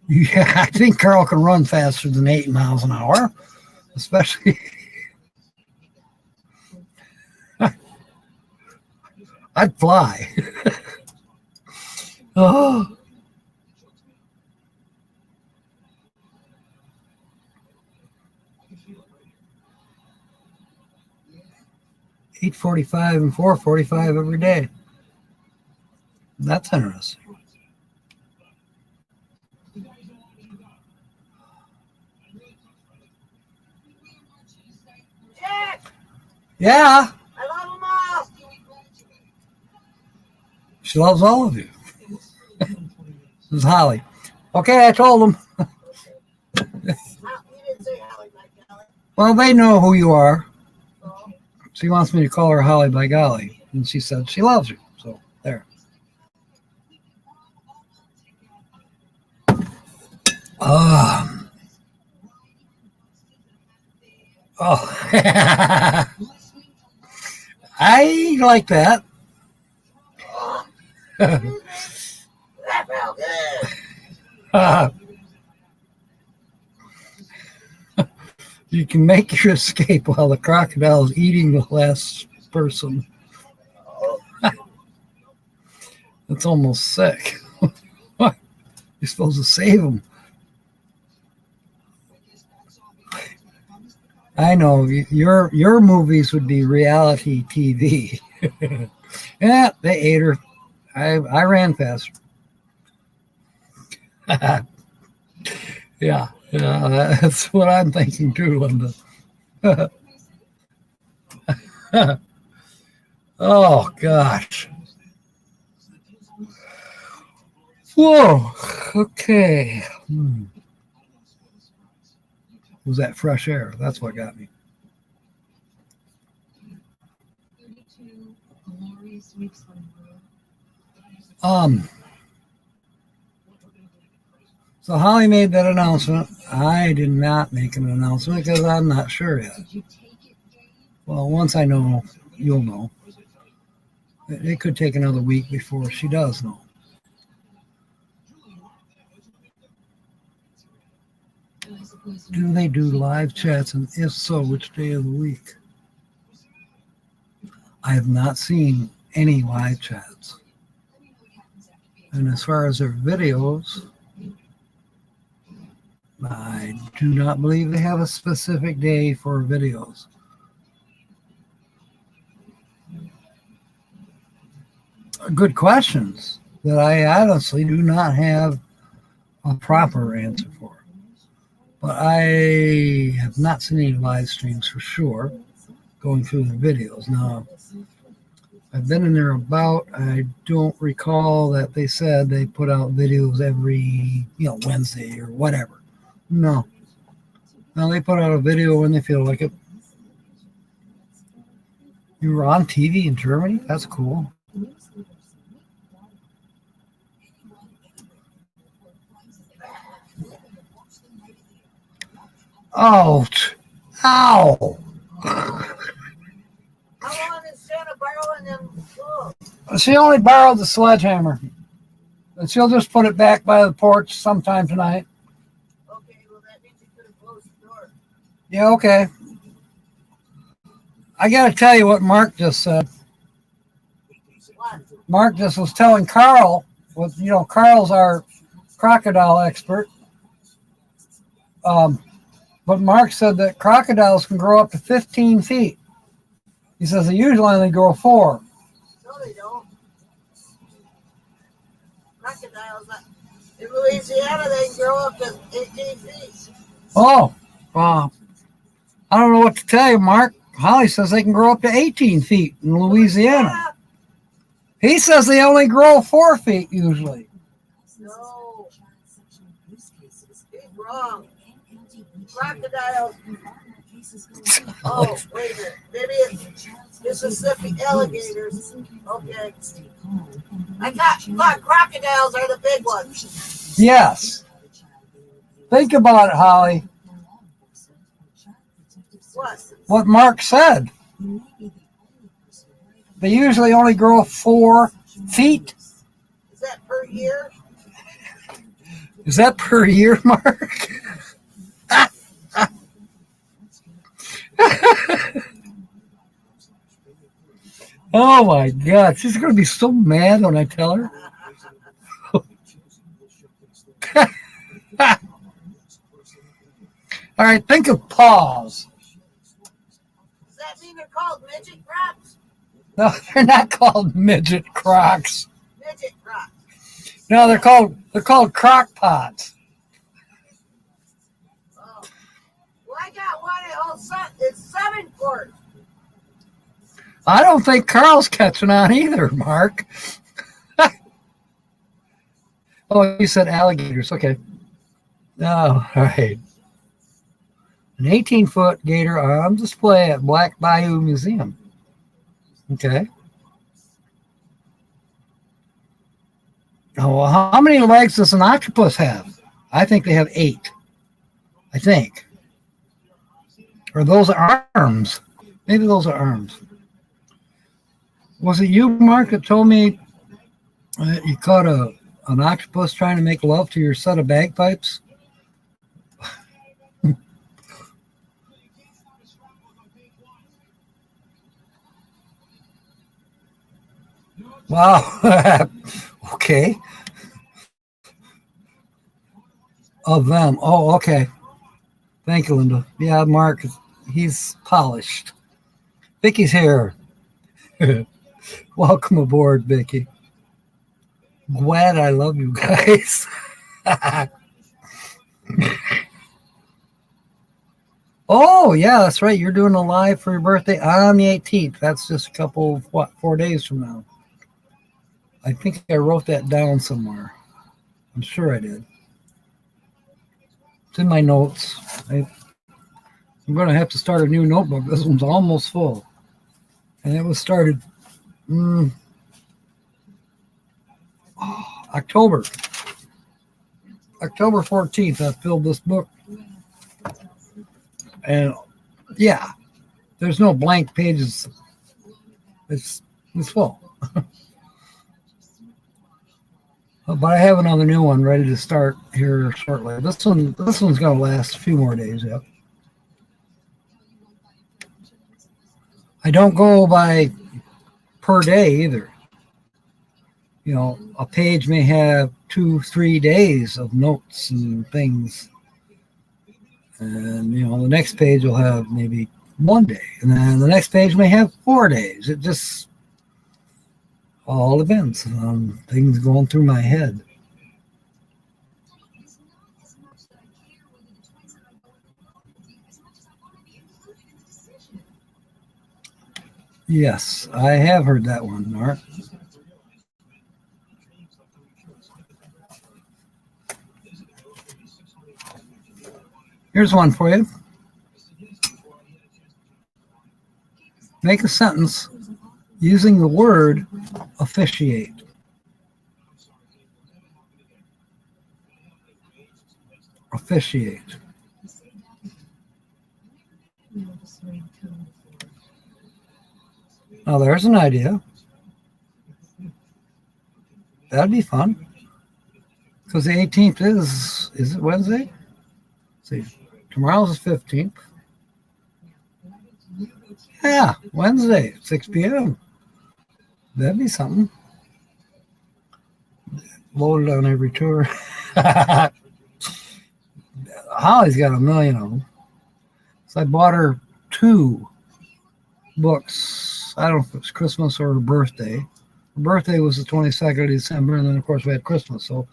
Yeah, I think Carl can run faster than 8 miles an hour, especially. I'd fly. Oh. 8:45 and 4:45 every day. That's interesting. Jack, Yeah, I love them all. she loves all of you. This is Holly. Okay, I told them. You didn't say Holly by golly. Well, they know who you are. So, She wants me to call her Holly by golly. And she said she loves you. So there. Oh. I like that. that felt good. You can make your escape while the crocodile is eating the last person. That's almost sick. You're supposed to save him. I know your movies would be reality TV. Yeah, they ate her. I ran faster. Yeah, that's what I'm thinking too, Linda. Oh gosh. Whoa. Okay. Was that fresh air? That's what got me. So Holly made that announcement. I did not make an announcement because I'm not sure yet. Well, once I know, you'll know. It could take another week before she does know. Do they do live chats? And if so, which day of the week? I have not seen any live chats. And as far as their videos, I do not believe they have a specific day for videos. Good questions that I honestly do not have a proper answer for. But I have not seen any live streams for sure going through the videos. Now, I've been in there about, I don't recall that they said they put out videos every, Wednesday or whatever. No. No, they put out a video when they feel like it. You were on TV in Germany? That's cool. Oh, ow. How long is Santa borrowing them tools? She only borrowed the sledgehammer. And she'll just put it back by the porch sometime tonight. Okay, well, that means you could have closed the door. Yeah, okay. I got to tell you what Mark just said. What? Mark just was telling Carl, Carl's our crocodile expert. But Mark said that crocodiles can grow up to 15 feet. He says they usually only grow 4. No, they don't. Crocodiles, in Louisiana, they can grow up to 18 feet. Oh, I don't know what to tell you, Mark. Holly says they can grow up to 18 feet in Louisiana. He says they only grow 4 feet usually. No. He's wrong. Crocodiles. Oh, wait a minute. Maybe it's Mississippi alligators. Okay. I thought crocodiles are the big ones. Yes. Think about it, Holly. What? What Mark said. They usually only grow 4 feet. Is that per year? Is that per year, Mark? Oh my God. She's going to be so mad when I tell her. All right, think of paws. Does that mean they're called midget crocs? No, they're not called midget crocs. Midget crocs. No, they're called crock pots. Oh. Well, I got one at Old Sun. It's 7 quarts. I don't think Carl's catching on either, Mark. Oh, you said alligators. Okay. Oh, all right. An 18-foot gator on display at Black Bayou Museum. Okay. Oh, well, how many legs does an octopus have? I think they have 8. I think. Or those are arms. Maybe those are arms. Was it you, Mark, that told me you caught an octopus trying to make love to your set of bagpipes? Wow. Okay. Of them. Oh, okay. Thank you, Linda. Yeah, Mark, he's polished. Vicky's here. Welcome aboard, Vicky. Glad I love you guys. Oh, yeah, that's right. You're doing a live for your birthday on the 18th. That's just a couple, 4 days from now. I think I wrote that down somewhere. I'm sure I did. It's in my notes. I'm going to have to start a new notebook. This one's almost full. And it was started October 14th. I filled this book. And yeah, there's no blank pages. It's full. But I have another new one ready to start here shortly. This one's going to last a few more days. Yep. I don't go by per day either. You know, a page may have 2-3 days of notes and things. And, you know, the next page will have maybe 1 day. And then the next page may have 4 days. It just all depends on things going through my head. Yes, I have heard that one, Mark. Here's one for you. Make a sentence using the word officiate. Officiate. Now there's an idea. That'd be fun. Because the 18th is it Wednesday? Let's see, tomorrow's the 15th. Yeah, Wednesday, 6 p.m. That'd be something. Loaded on every tour. Holly's got a million of them. So I bought her 2 books. I don't know if it was Christmas or her birthday. Her birthday was the 22nd of December, and then, of course, we had Christmas. So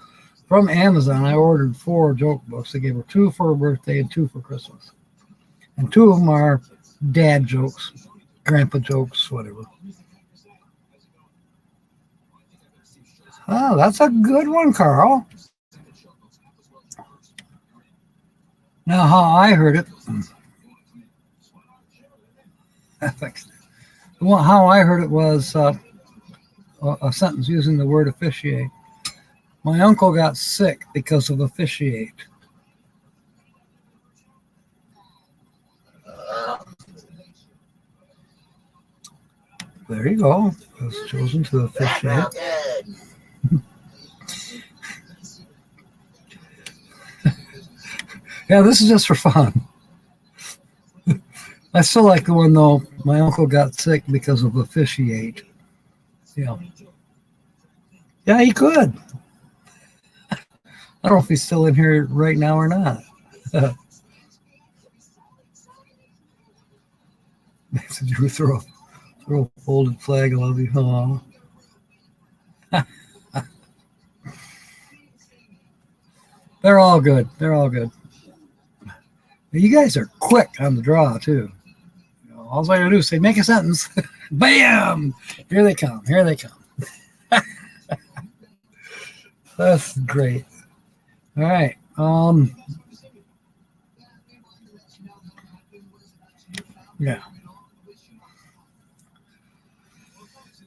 from Amazon, I ordered 4 joke books. I gave her 2 for her birthday and 2 for Christmas. And 2 of them are dad jokes, grandpa jokes, whatever. Oh, that's a good one, Carl. Now, how I heard it, how I heard it was a sentence using the word officiate. My uncle got sick because of officiate. There you go. I was chosen to officiate. Yeah, this is just for fun. I still like the one though. My uncle got sick because of officiate. Yeah. Yeah, he could. I don't know if he's still in here right now or not. Did you throw a folded flag? I love you. Oh. They're all good. They're all good. You guys are quick on the draw too. All I gotta do is say, make a sentence. Bam! Here they come. Here they come. That's great. All right. Yeah.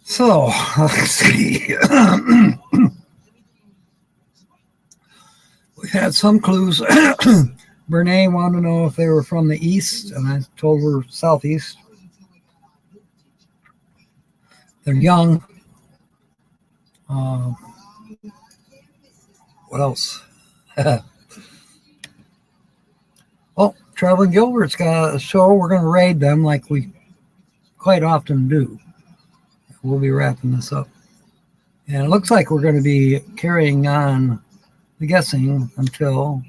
So let's see. We had some clues. Brene wanted to know if they were from the east, and I told her southeast. They're young. What else? Oh, Traveling Gilbert's got a show. We're going to raid them like we quite often do. We'll be wrapping this up. And it looks like we're going to be carrying on the guessing until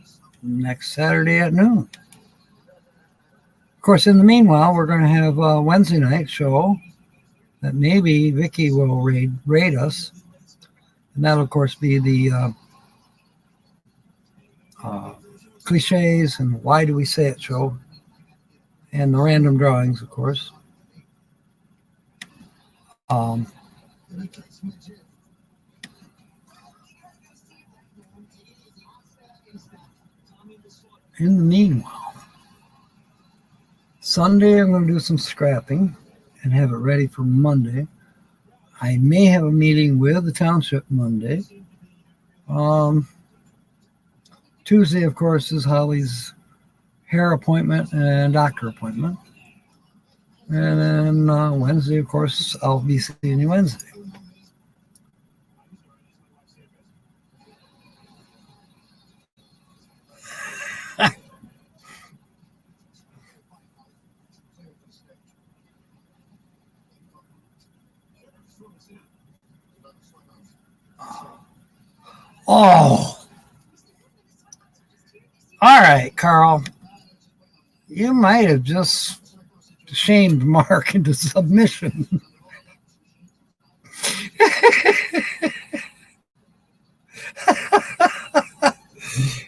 next Saturday at noon. Of course, in the meanwhile, we're going to have a Wednesday night show that maybe Vicky will raid us. And that'll, of course, be the cliches and why do we say it show. And the random drawings, of course. In the meanwhile, Sunday I'm going to do some scrapping and have it ready for Monday. I may have a meeting with the township Monday. Tuesday, of course, is Holly's hair appointment and doctor appointment. And then Wednesday, of course, I'll be seeing you Wednesday. Oh. All right, Carl. You might have just shamed Mark into submission.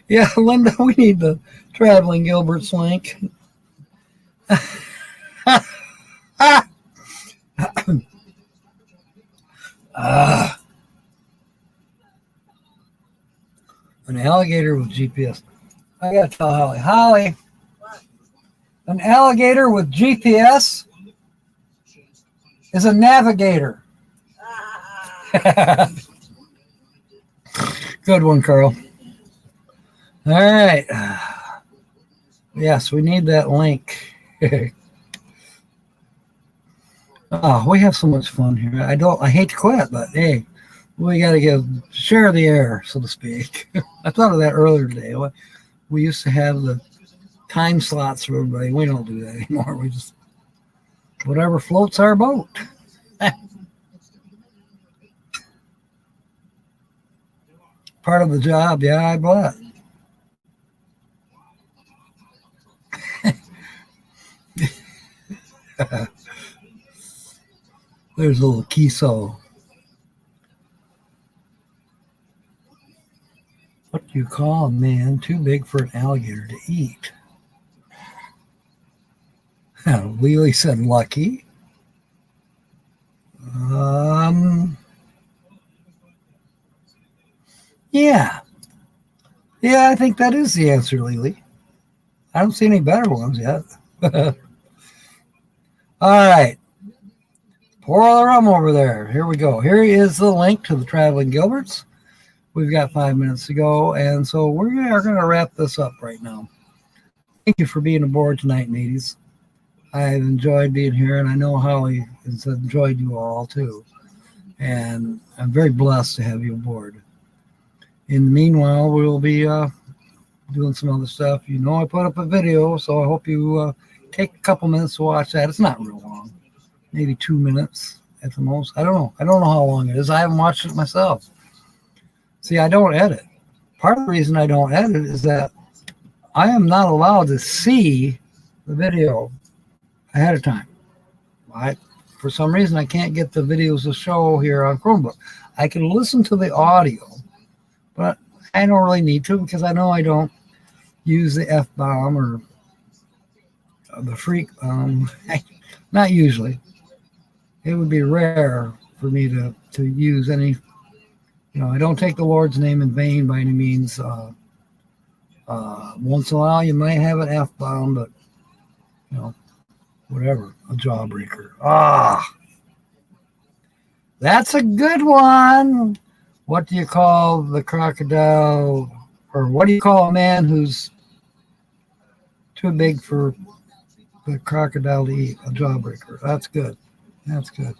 Yeah, Linda, we need the Traveling Gilbert's link. An alligator with GPS. I gotta tell Holly, an alligator with GPS is a navigator. Good one, Carl. All right. Yes, we need that link. Oh, we have so much fun here. I hate to quit, but hey, we got to share the air, so to speak. I thought of that earlier today. We used to have the time slots for everybody. We don't do that anymore. We just, whatever floats our boat. Part of the job, yeah, I bet. There's a little queso. What do you call a man too big for an alligator to eat? Wheelie said lucky. Yeah. Yeah, I think that is the answer, Lily. I don't see any better ones yet. All right. Pour all the rum over there. Here we go. Here is the link to the Traveling Gilberts. we've got 5 minutes to go, and so we are going to wrap this up right now. Thank you for being aboard tonight, ladies. I've enjoyed being here, and I know Holly has enjoyed you all too. And I'm very blessed to have you aboard. In the meanwhile, we'll be doing some other stuff. You know, I put up a video, so I hope you take a couple minutes to watch that. It's not real long, maybe 2 minutes at the most. I don't know. I don't know how long it is. I haven't watched it myself. See, I don't edit. Part of the reason I don't edit is that I am not allowed to see the video ahead of time. For some reason, I can't get the videos to show here on Chromebook. I can listen to the audio, but I don't really need to because I know I don't use the F-bomb or the freak bomb. Not usually. It would be rare for me to use any, I don't take the Lord's name in vain by any means. Once in a while, you might have an F-bomb, but, whatever, a jawbreaker. That's a good one. What do you call the crocodile, or what do you call a man who's too big for the crocodile to eat? A jawbreaker. That's good. That's good.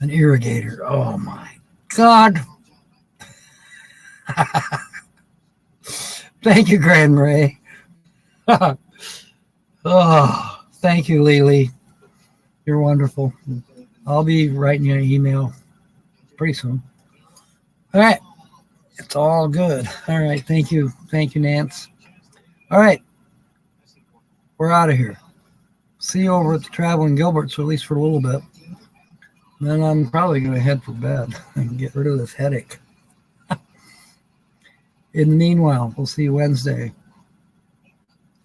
An irrigator. Oh my God. Thank you, Grand Ray. Oh, thank you, Lily. You're wonderful. I'll be writing you an email pretty soon. All right. It's all good. All right. Thank you. Thank you, Nance. All right. We're out of here. See you over at the Traveling Gilberts, at least for a little bit. Then I'm probably going to head for bed and get rid of this headache. In the meanwhile, we'll see you Wednesday.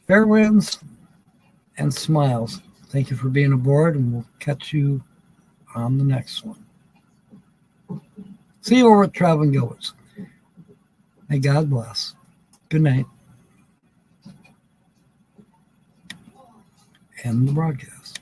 Fair winds and smiles. Thank you for being aboard, and we'll catch you on the next one. See you over at Traveling Gilberts. May God bless. Good night. End the broadcast.